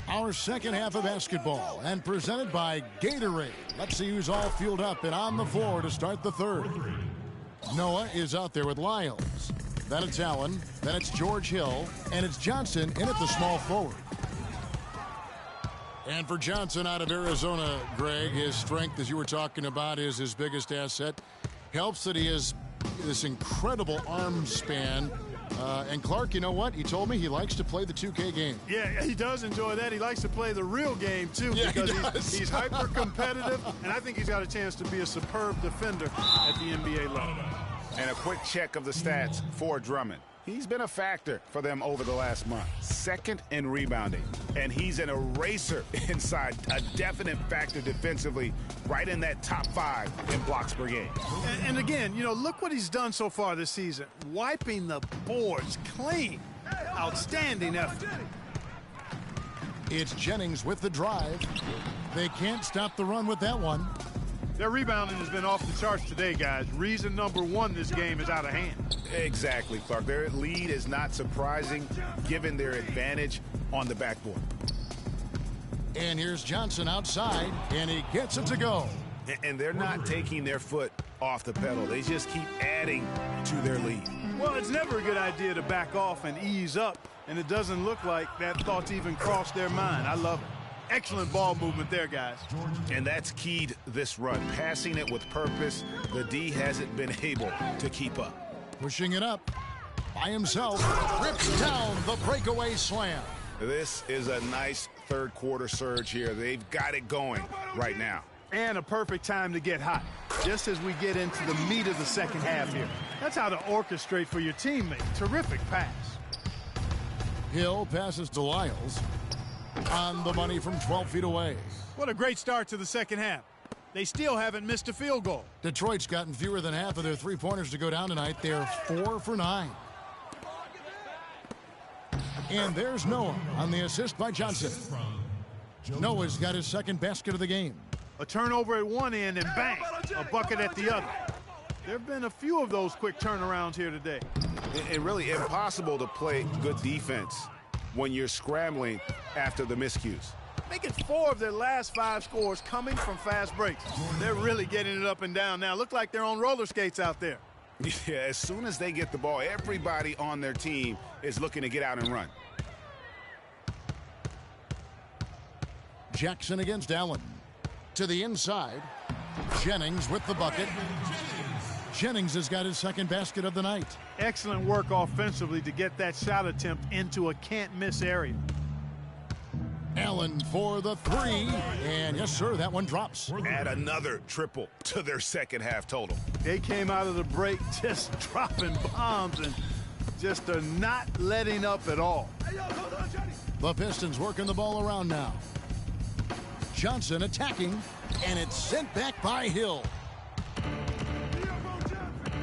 Our second half of basketball and presented by Gatorade. Let's see who's all fueled up and on the floor to start the third. Noah is out there with Lyles. Then it's Allen. Then it's George Hill. And it's Johnson in at the small forward. And for Johnson out of Arizona, Greg, his strength, as you were talking about, is his biggest asset. Helps that he has this incredible arm span. And Clark, you know what? He told me he likes to play the 2K game. Yeah, he does enjoy that. He likes to play the real game, too, because he's hyper-competitive, and I think he's got a chance to be a superb defender at the NBA level. And a quick check of the stats for Drummond. He's been a factor for them over the last month. Second in rebounding. And he's an eraser inside, a definite factor defensively, right in that top 5 in blocks per game. And again, you know, look what he's done so far this season. Wiping the boards clean. Outstanding effort. It's Jennings with the drive. They can't stop the run with that one. Their rebounding has been off the charts today, guys. Reason number one, this game is out of hand. Exactly, Clark. Their lead is not surprising given their advantage on the backboard. And here's Johnson outside, and he gets it to go. And they're not taking their foot off the pedal. They just keep adding to their lead. Well, it's never a good idea to back off and ease up, and it doesn't look like that thought's even crossed their mind. I love it. Excellent ball movement there, guys. And that's keyed this run. Passing it with purpose. The D hasn't been able to keep up. Pushing it up by himself. Rips down the breakaway slam. This is a nice third quarter surge here. They've got it going right now. And a perfect time to get hot, just as we get into the meat of the second half here. That's how to orchestrate for your teammate. Terrific pass. Hill passes to Lyles. On the money from 12 feet away. What a great start to the second half. They still haven't missed a field goal. Detroit's gotten fewer than half of their three-pointers to go down tonight. They're 4 for 9. And there's Noah on the assist by Johnson. Noah's got his second basket of the game. A turnover at one end and bang, a bucket at the other. There have been a few of those quick turnarounds here today. It's really impossible to play good defense when you're scrambling after the miscues. Making 4 of their last 5 scores coming from fast breaks. They're really getting it up and down now. Look like they're on roller skates out there. Yeah, as soon as they get the ball, everybody on their team is looking to get out and run. Jackson against Allen. To the inside. Jennings with the bucket. Jennings has got his second basket of the night. Excellent work offensively to get that shot attempt into a can't-miss area. Allen for the 3. And yes, sir, that one drops. Add another triple to their second half total. They came out of the break just dropping bombs and just are not letting up at all. The Pistons working the ball around now. Johnson attacking, and it's sent back by Hill.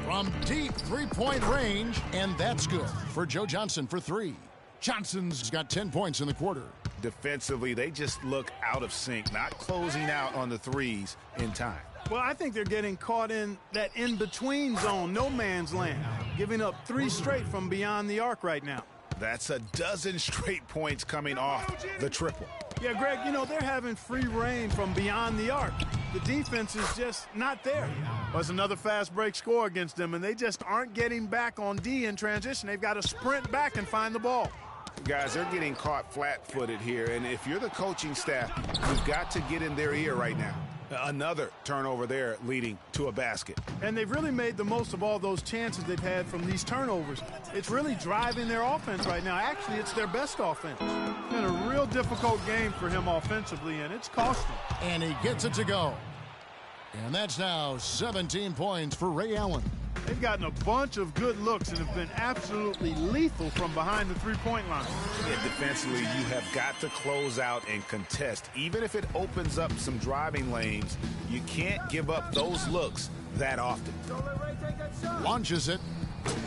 From deep three-point range, and that's good for Joe Johnson for 3. Johnson's got 10 points in the quarter. Defensively, they just look out of sync, not closing out on the threes in time. Well, I think they're getting caught in that in-between zone, no man's land, giving up 3 straight from beyond the arc right now. That's a dozen straight points coming off the triple. Yeah, Greg, you know, they're having free reign from beyond the arc. The defense is just not there. There's another fast break score against them, and they just aren't getting back on D in transition. They've got to sprint back and find the ball. Guys, they're getting caught flat-footed here, and if you're the coaching staff, you've got to get in their ear right now. Another turnover there leading to a basket. And they've really made the most of all those chances they've had from these turnovers. It's really driving their offense right now. Actually, it's their best offense. It's been a real difficult game for him offensively, and it's cost him. And he gets it to go. And that's now 17 points for Ray Allen. They've gotten a bunch of good looks and have been absolutely lethal from behind the three-point line. Yeah, defensively, you have got to close out and contest. Even if it opens up some driving lanes, you can't give up those looks that often. Launches it.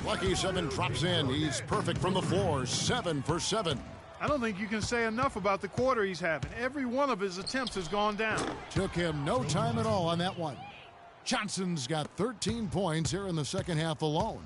Lucky 7 drops in. He's perfect from the floor. 7 for 7. I don't think you can say enough about the quarter he's having. Every one of his attempts has gone down. Took him no time at all on that one. Johnson's got 13 points here in the second half alone.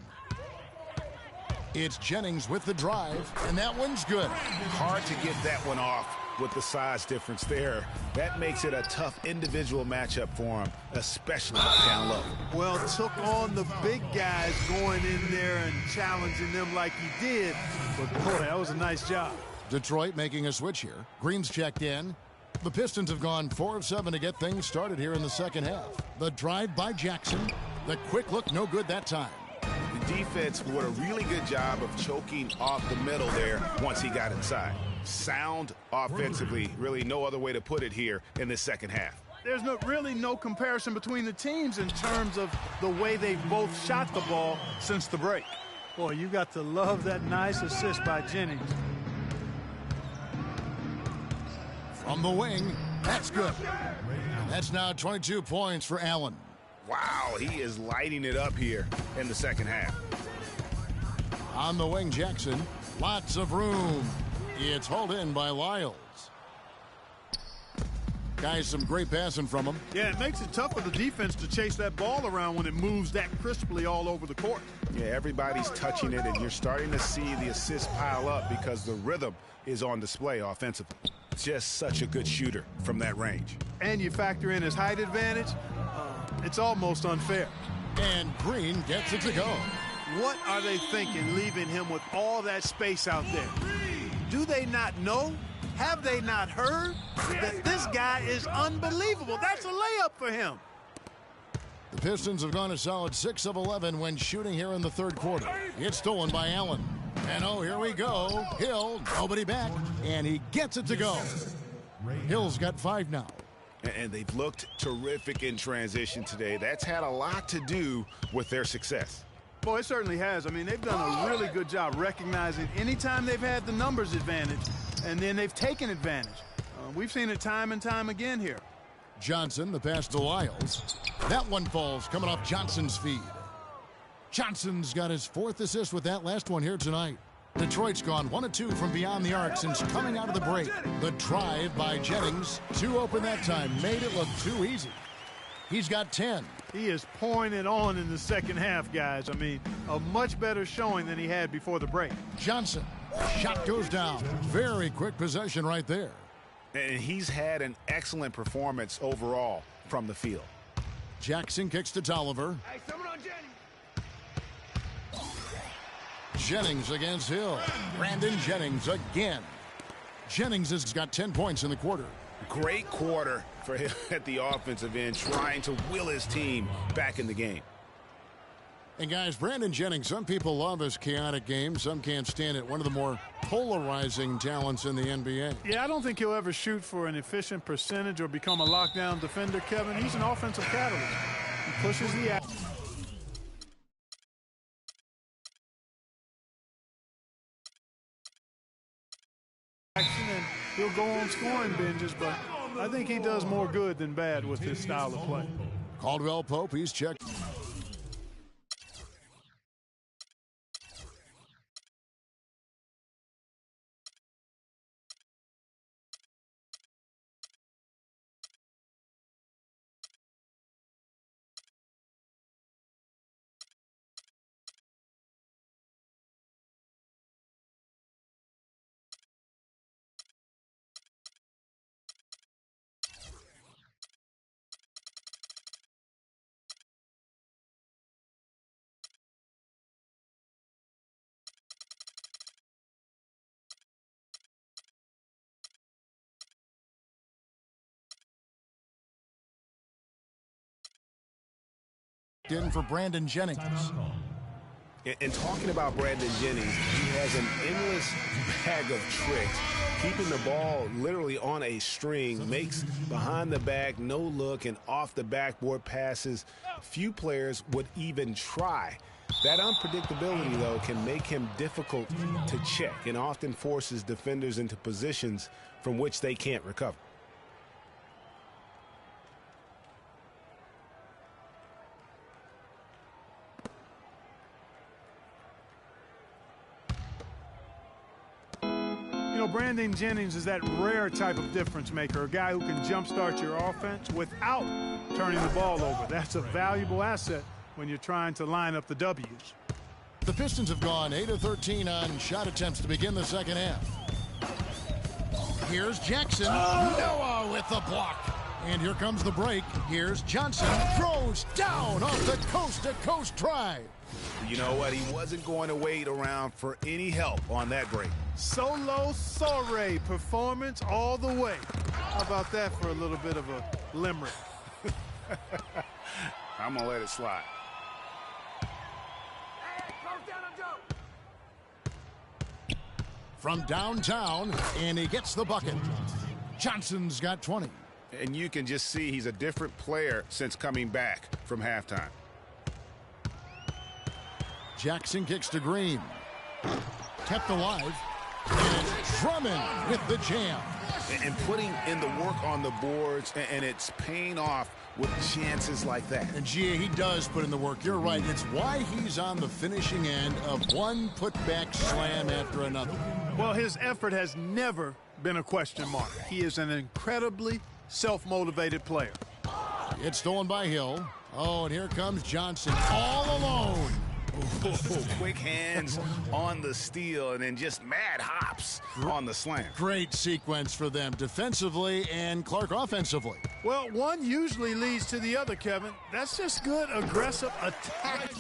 It's Jennings with the drive, and that one's good. Hard to get that one off with the size difference there. That makes it a tough individual matchup for him, especially down low. Well, took on the big guys going in there and challenging them like he did. But, boy, that was a nice job. Detroit making a switch here. Green's checked in. The Pistons have gone 4 of 7 to get things started here in the second half. The drive by Jackson. The quick look, no good that time. The defense did a really good job of choking off the middle there once he got inside. Sound offensively, really no other way to put it here in the second half. There's really no comparison between the teams in terms of the way they've both shot the ball since the break. Boy, you got to love that nice assist by Jennings. From the wing, that's good. That's now 22 points for Allen. Wow, he is lighting it up here in the second half. On the wing, Jackson. Lots of room. It's hauled in by Lyles. Guys, some great passing from him. Yeah, it makes it tough for the defense to chase that ball around when it moves that crisply all over the court. Yeah, everybody's touching it, and you're starting to see the assists pile up because the rhythm is on display offensively. Just such a good shooter from that range. And you factor in his height advantage, it's almost unfair. And Green gets it to go. What are they thinking, leaving him with all that space out there? Do they not know? Have they not heard that this guy is unbelievable? That's a layup for him. The Pistons have gone a solid 6 of 11 when shooting here in the third quarter. It's stolen by Allen. And oh, here we go. Hill, nobody back, and he gets it to go. Hill's got 5 now. And they've looked terrific in transition today. That's had a lot to do with their success. Boy, it certainly has. I mean, they've done a really good job recognizing anytime they've had the numbers advantage, and then they've taken advantage. We've seen it time and time again here. Johnson, the pass to Lyles. That one falls coming off Johnson's feed. Johnson's got his 4th assist with that last one here tonight. Detroit's gone 1 of 2 from beyond the arc since coming out of the break. The drive by Jennings, 2 open that time, made it look too easy. He's got 10. He is pouring it on in the second half, guys. I mean, a much better showing than he had before the break. Johnson, shot goes down. Very quick possession right there. And he's had an excellent performance overall from the field. Jackson kicks to Tolliver. Hey, someone on Jennings. Jennings against Hill. Brandon Jennings again. Jennings has got 10 points in the quarter. Great quarter for him at the offensive end, trying to will his team back in the game. And guys, Brandon Jennings, some people love his chaotic game. Some can't stand it. One of the more polarizing talents in the NBA. Yeah, I don't think he'll ever shoot for an efficient percentage or become a lockdown defender, Kevin. He's an offensive catalyst. He pushes the action. And he'll go on scoring binges, but I think he does more good than bad with his style of play. Caldwell Pope, he's checked. In for Brandon Jennings. And talking about Brandon Jennings, he has an endless bag of tricks. Keeping the ball literally on a string, makes behind the back, no look, and off the backboard passes few players would even try. That unpredictability, though, can make him difficult to check and often forces defenders into positions from which they can't recover. Brandon Jennings is that rare type of difference maker, a guy who can jumpstart your offense without turning the ball over. That's a valuable asset when you're trying to line up the W's. The Pistons have gone 8 of 13 on shot attempts to begin the second half. Here's Jackson. Noah with the block. And here comes the break. Here's Johnson. Throws down off the coast-to-coast drive. You know what? He wasn't going to wait around for any help on that break. Solo soiree performance all the way. How about that for a little bit of a limerick? I'm going to let it slide. From downtown, and he gets the bucket. Johnson's got 20. And you can just see he's a different player since coming back from halftime. Jackson kicks to Green. Kept alive. And Drummond with the jam. And putting in the work on the boards, and it's paying off with chances like that. And Gia, he does put in the work. You're right. It's why he's on the finishing end of one putback slam after another. Well, his effort has never been a question mark. He is an incredibly self-motivated player. It's stolen by Hill. Oh, and here comes Johnson all alone. Quick hands on the steal and then just mad hops on the slam. Great sequence for them defensively and Clark offensively. Well, one usually leads to the other, Kevin. That's just good, aggressive attack.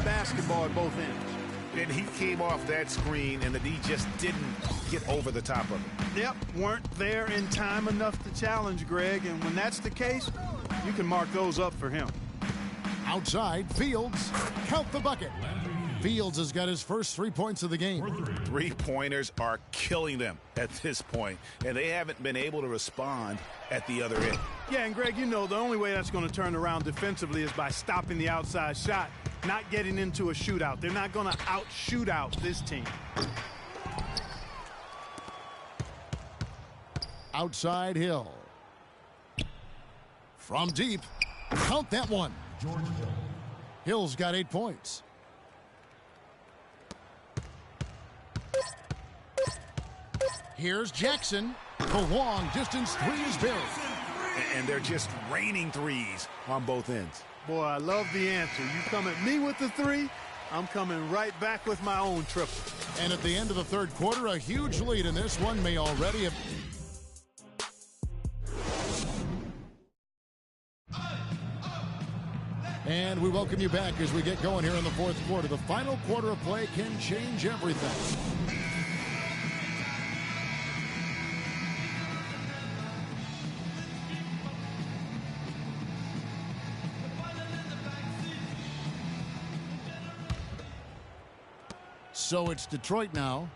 Basketball at both ends. And he came off that screen, and the D just didn't get over the top of it. Yep, weren't there in time enough to challenge Greg, and when that's the case, you can mark those up for him. Outside, Fields, count the bucket. Fields has got his first 3 points of the game. Three-pointers are killing them at this point, and they haven't been able to respond at the other end. Yeah, and Greg, you know, the only way that's going to turn around defensively is by stopping the outside shot, not getting into a shootout. They're not going to out-shoot out this team. Outside Hill. From deep, count that one. Hill's got 8 points. Here's Jackson. The long distance three is buried. And they're just raining threes on both ends. Boy, I love the answer. You come at me with the three, I'm coming right back with my own triple. And at the end of the third quarter, a huge lead in this one may already have... And we welcome you back as we get going here in the fourth quarter. The final quarter of play can change everything. So it's Detroit now.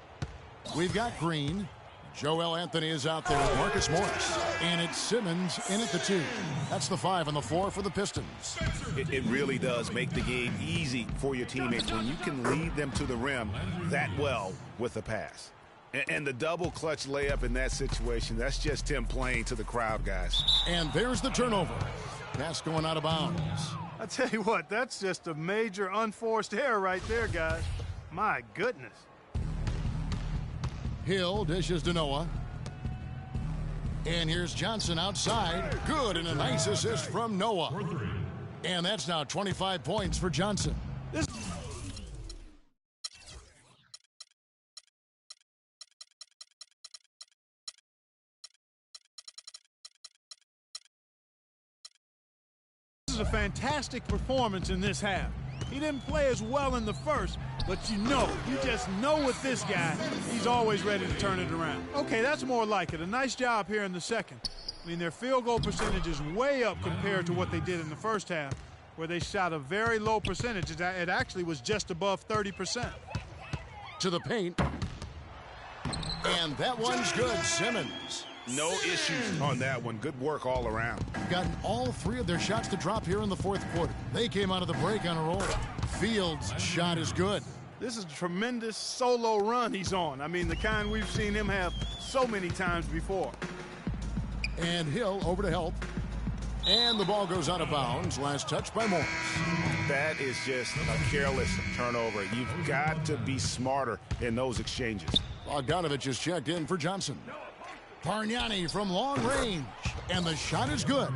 We've got Green. Joel Anthony is out there with Marcus Morris. And it's Simmons in at the 2. That's the 5 on the floor for the Pistons. It really does make the game easy for your teammates when you can lead them to the rim that well with a pass. And the double clutch layup in that situation, that's just him playing to the crowd, guys. And there's the turnover. Pass going out of bounds. I tell you what, that's just a major unforced error right there, guys. My goodness. Hill dishes to Noah. And here's Johnson outside. Good, and a nice assist from Noah. And that's now 25 points for Johnson. This is a fantastic performance in this half. He didn't play as well in the first, But you just know with this guy, he's always ready to turn it around. Okay, that's more like it. A nice job here in the second. I mean, their field goal percentage is way up compared to what they did in the first half, where they shot a very low percentage. It actually was just above 30%. To the paint. And that one's good, Simmons. No issues on that one. Good work all around. Gotten all three of their shots to drop here in the fourth quarter. They came out of the break on a roll. Fields' shot is good. This is a tremendous solo run he's on. I mean, the kind we've seen him have so many times before. And Hill over to help. And the ball goes out of bounds. Last touch by Morris. That is just a careless turnover. You've got to be smarter in those exchanges. Bogdanovich is checked in for Johnson. Bargnani from long range. And the shot is good.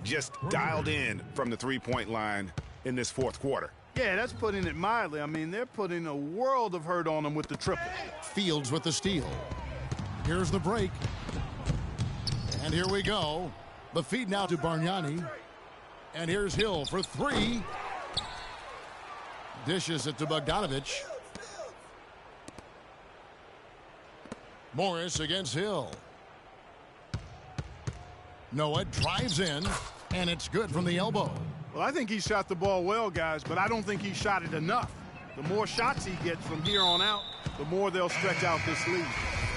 Just dialed in from the three-point line in this fourth quarter. Yeah, that's putting it mildly. I mean, they're putting a world of hurt on him with the triple. Fields with the steal. Here's the break. And here we go. The feed now to Bargnani. And here's Hill for three. Dishes it to Bogdanovich. Morris against Hill. Noah drives in, and it's good from the elbow. Well, I think he shot the ball well, guys, but I don't think he shot it enough. The more shots he gets from here on out, the more they'll stretch out this lead.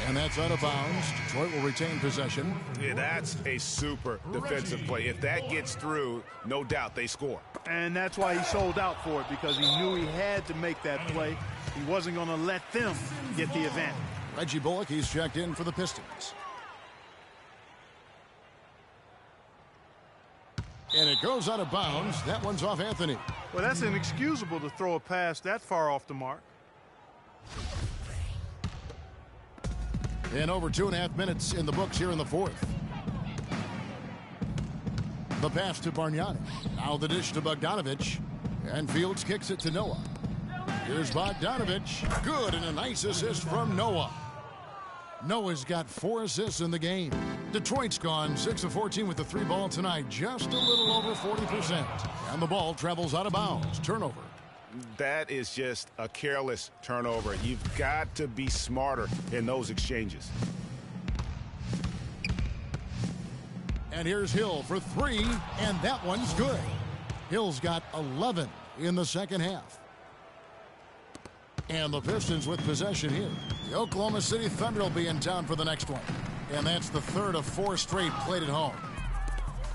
And that's out of bounds. Detroit will retain possession. Yeah, that's a super defensive play. If that gets through, no doubt they score. And that's why he sold out for it, because he knew he had to make that play. He wasn't going to let them get the advantage. Reggie Bullock, he's checked in for the Pistons. And it goes out of bounds. That one's off Anthony. Well, that's inexcusable to throw a pass that far off the mark. And over 2.5 minutes in the books here in the fourth. The pass to Bargnani. Now the dish to Bogdanovich. And Fields kicks it to Noah. Here's Bogdanovich. Good, and a nice assist from Noah. Noah's got 4 assists in the game. Detroit's gone 6 of 14 with the 3 ball tonight. Just a little over 40%. And the ball travels out of bounds. Turnover. That is just a careless turnover. You've got to be smarter in those exchanges. And here's Hill for 3, and that one's good. Hill's got 11 in the second half. And the Pistons with possession here. The Oklahoma City Thunder will be in town for the next one. And that's the third of 4 straight played at home.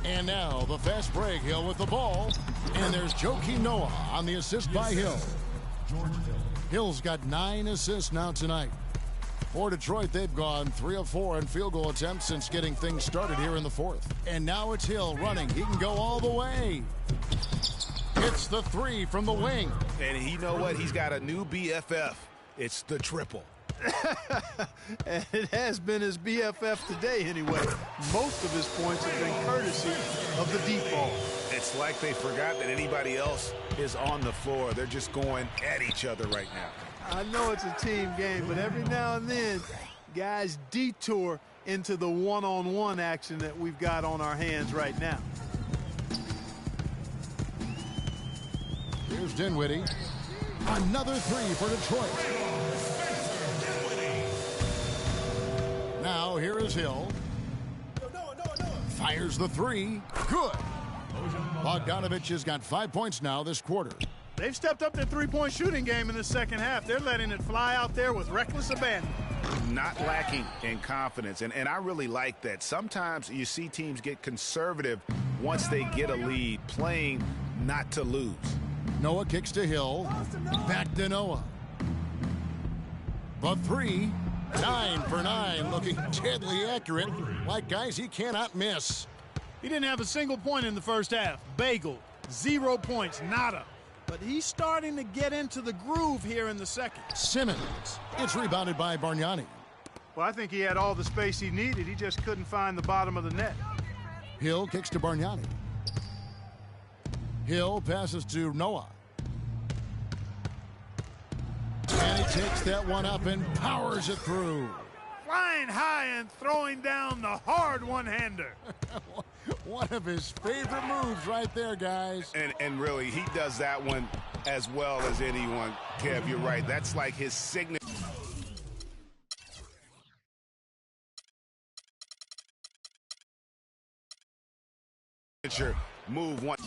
And now the fast break. Hill with the ball. And there's Joakim Noah on the assist by Hill. Hill's got 9 assists now tonight. For Detroit, they've gone 3 of 4 in field goal attempts since getting things started here in the fourth. And now it's Hill running. He can go all the way. It's the 3 from the wing. And you know what? He's got a new BFF. It's the triple. And it has been his BFF today anyway. Most of his points have been courtesy of the deep ball. It's like they forgot that anybody else is on the floor. They're just going at each other right now. I know it's a team game, but every now and then, guys detour into the one-on-one action that we've got on our hands right now. Here's Dinwiddie. Another 3 for Detroit. Now here is Hill. Fires the 3. Good. Bogdanovich has got 5 points now this quarter. They've stepped up their three-point shooting game in the second half. They're letting it fly out there with reckless abandon. Not lacking in confidence, and I really like that. Sometimes you see teams get conservative once they get a lead, playing not to lose. Noah kicks to Hill. Back to Noah. The 3. 9 for 9, looking deadly accurate. Like guys he cannot miss. He didn't have a single point in the first half. Bagel, 0 points, nada. But he's starting to get into the groove here in the second. Simmons. It's rebounded by Bargnani. Well, I think he had all the space he needed. He just couldn't find the bottom of the net. Hill kicks to Bargnani. Hill passes to Noah. And he takes that one up and powers it through. Flying high and throwing down the hard one-hander. One of his favorite moves right there, guys. And really, he does that one as well as anyone. Kev, you're right. That's like his signature move. Once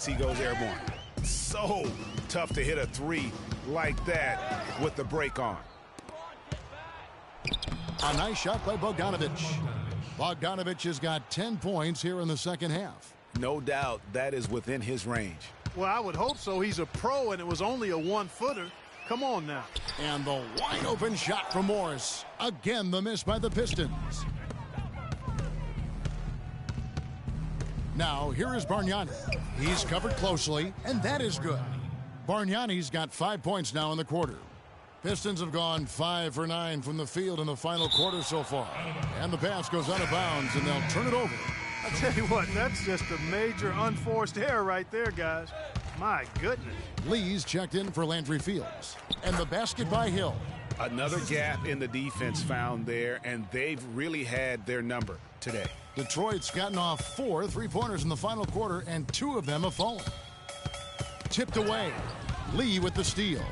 he goes airborne. So tough to hit a three like that with the break on. A nice shot by Bogdanovic. Bogdanovic has got 10 points here in the second half. No doubt that is within his range. Well, I would hope so. He's a pro, and it was only a one-footer. Come on now. And the wide open shot from Morris. Again, the miss by the Pistons. Now, here is Bargnani. He's covered closely, and that is good. Bargnani's got 5 points now in the quarter. Pistons have gone 5 for 9 from the field in the final quarter so far. And the pass goes out of bounds, and they'll turn it over. I tell you what, that's just a major unforced error right there, guys. My goodness. Lee's checked in for Landry Fields. And the basket by Hill. Another gap in the defense found there, and they've really had their number today. Detroit's gotten off 4 three-pointers in the final quarter, and 2 of them have fallen. Tipped away. Lee with the steal.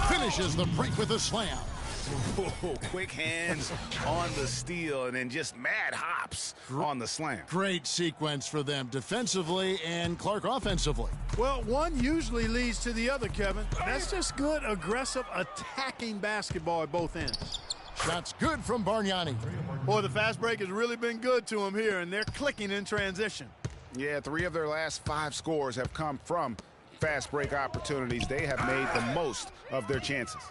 Finishes the break with a slam. Oh, quick hands on the steal, and then just mad hops on the slam. Great sequence for them defensively and Clark offensively. Well, one usually leads to the other, Kevin. That's just good, aggressive, attacking basketball at both ends. Shots good from Bargnani. Boy, the fast break has really been good to him here, and they're clicking in transition. Yeah, 3 of their last 5 scores have come from fast break opportunities. They have made the most of their chances.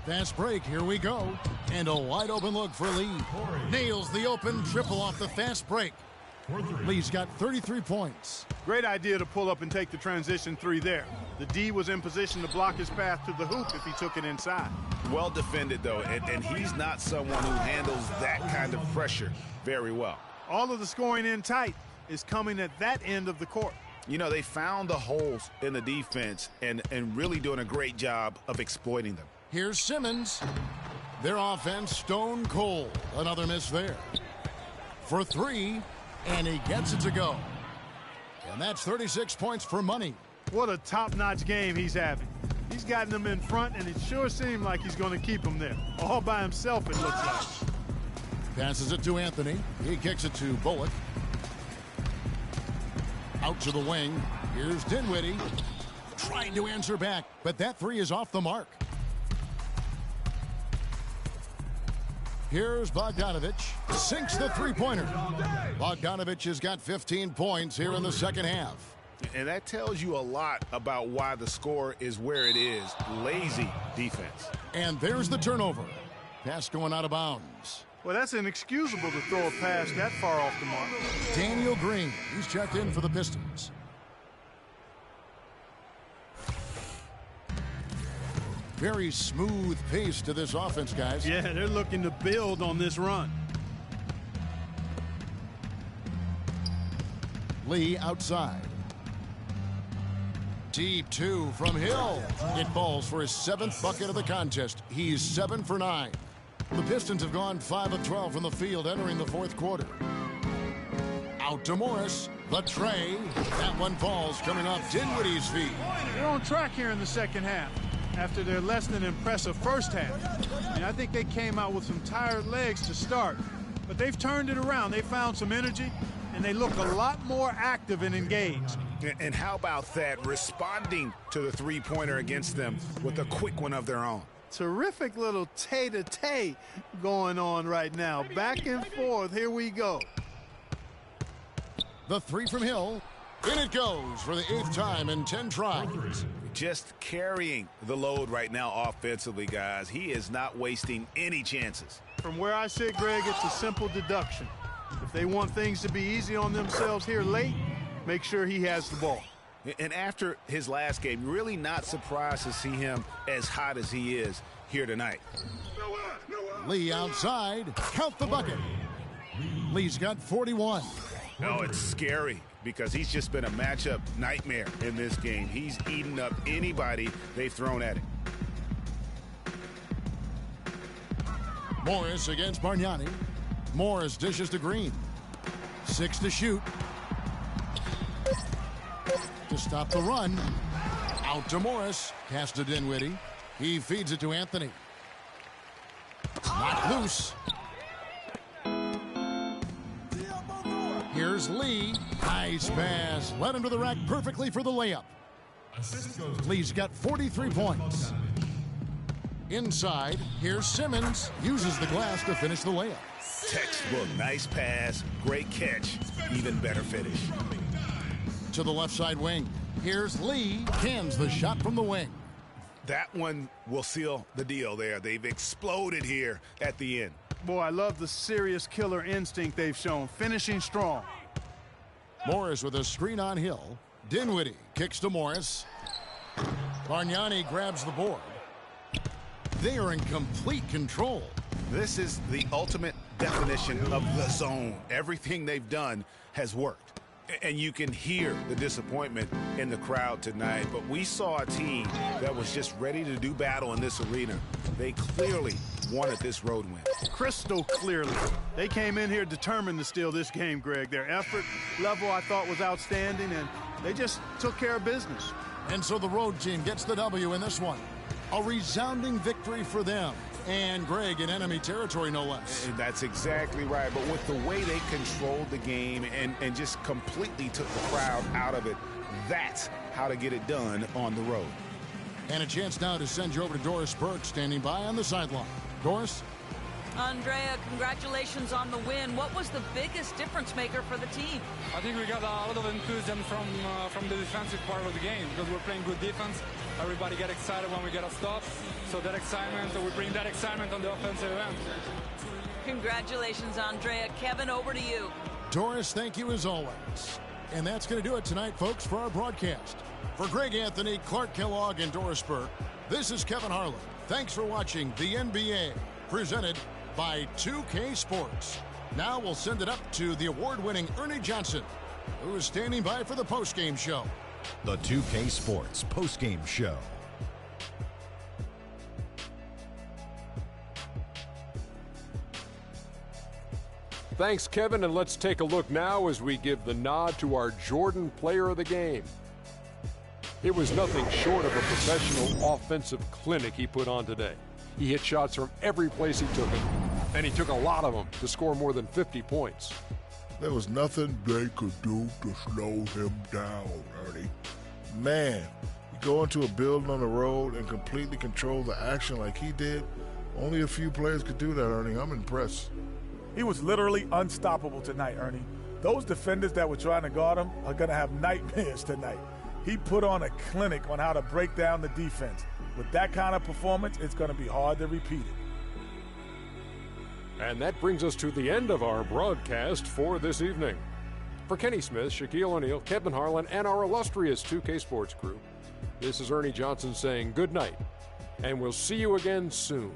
Fast break, here we go. And a wide open look for Lee. Nails the open triple off the fast break. Lee's got 33 points. Great idea to pull up and take the transition 3 there. The D was in position to block his path to the hoop if he took it inside. Well defended, though, and he's not someone who handles that kind of pressure very well. All of the scoring in tight is coming at that end of the court. You know, they found the holes in the defense and really doing a great job of exploiting them. Here's Simmons. Their offense stone cold. Another miss there. For 3, and he gets it to go. And that's 36 points for money. What a top-notch game he's having. He's gotten them in front, and it sure seemed like he's going to keep them there. All by himself, it looks like. Passes it to Anthony. He kicks it to Bullock. Out to the wing. Here's Dinwiddie. Trying to answer back, but that 3 is off the mark. Here's Bogdanovic. Sinks the three-pointer. Bogdanovic has got 15 points here in the second half. And that tells you a lot about why the score is where it is. Lazy defense. And there's the turnover. Pass going out of bounds. Well, that's inexcusable to throw a pass that far off the mark. Daniel Green, he's checked in for the Pistons. Very smooth pace to this offense, guys. Yeah, they're looking to build on this run. Lee outside. Deep 2 from Hill. It falls for his 7th bucket of the contest. He's 7 for 9. The Pistons have gone 5 of 12 from the field entering the 4th quarter. Out to Morris. The tray. That one falls coming off Dinwiddie's feet. They're on track here in the second half after their less than impressive first half. And I think they came out with some tired legs to start. But they've turned it around. They found some energy, and they look a lot more active and engaged. And how about that? Responding to the three-pointer against them with a quick one of their own. Terrific little tay-to-tay going on right now. Back and forth. Here we go. The 3 from Hill. In it goes for the 8th time in 10 tries. Just carrying the load right now offensively, guys. He is not wasting any chances. From where I sit, Greg, it's a simple deduction. If they want things to be easy on themselves here late, make sure he has the ball. And after his last game, really not surprised to see him as hot as he is here tonight. Lee outside. Count the bucket. Lee's got 41. No, it's scary because he's just been a matchup nightmare in this game. He's eaten up anybody they've thrown at him. Morris against Bargnani. Morris dishes to Green. 6 to shoot. To stop the run. Out to Morris. Pass to Dinwiddie. He feeds it to Anthony. Knocked loose. Here's Lee. Nice pass. Led him to the rack perfectly for the layup. Lee's got 43 points. Inside, here's Simmons. Uses the glass to finish the layup. Textbook. Nice pass. Great catch. Even better finish. To the left side wing. Here's Lee. Cans the shot from the wing. That one will seal the deal there. They've exploded here at the end. Boy, I love the serious killer instinct they've shown. Finishing strong. Morris with a screen on Hill. Dinwiddie kicks to Morris. Bargnani grabs the board. They are in complete control. This is the ultimate definition of the zone. Everything they've done has worked. And you can hear the disappointment in the crowd tonight. But we saw a team that was just ready to do battle in this arena. They clearly wanted this road win. Crystal clearly. They came in here determined to steal this game, Greg. Their effort level, I thought, was outstanding, and they just took care of business. And so the road team gets the W in this one. A resounding victory for them. And Greg in enemy territory, no less. And that's exactly right. But with the way they controlled the game and just completely took the crowd out of it, that's how to get it done on the road. And a chance now to send you over to Doris Burke, standing by on the sideline. Doris? Andrea, congratulations on the win. What was the biggest difference maker for the team? I think we got a lot of enthusiasm from the defensive part of the game because we're playing good defense. Everybody get excited when we get a stop. So that excitement, we bring that excitement on the offensive end. Congratulations, Andrea. Kevin, over to you. Doris, thank you as always. And that's going to do it tonight, folks, for our broadcast. For Greg Anthony, Clark Kellogg, and Doris Burke, this is Kevin Harlan. Thanks for watching the NBA, presented by 2K Sports. Now we'll send it up to the award-winning Ernie Johnson, who is standing by for the postgame show. The 2K Sports postgame show. Thanks, Kevin, and let's take a look now as we give the nod to our Jordan Player of the Game. It was nothing short of a professional offensive clinic he put on today. He hit shots from every place he took it, and he took a lot of them to score more than 50 points. There was nothing they could do to slow him down, Ernie. Man, you go into a building on the road and completely control the action like he did. Only a few players could do that, Ernie. I'm impressed. He was literally unstoppable tonight, Ernie. Those defenders that were trying to guard him are going to have nightmares tonight. He put on a clinic on how to break down the defense. With that kind of performance, it's going to be hard to repeat it. And that brings us to the end of our broadcast for this evening. For Kenny Smith, Shaquille O'Neal, Kevin Harlan, and our illustrious 2K Sports crew, this is Ernie Johnson saying good night, and we'll see you again soon,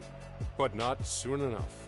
but not soon enough.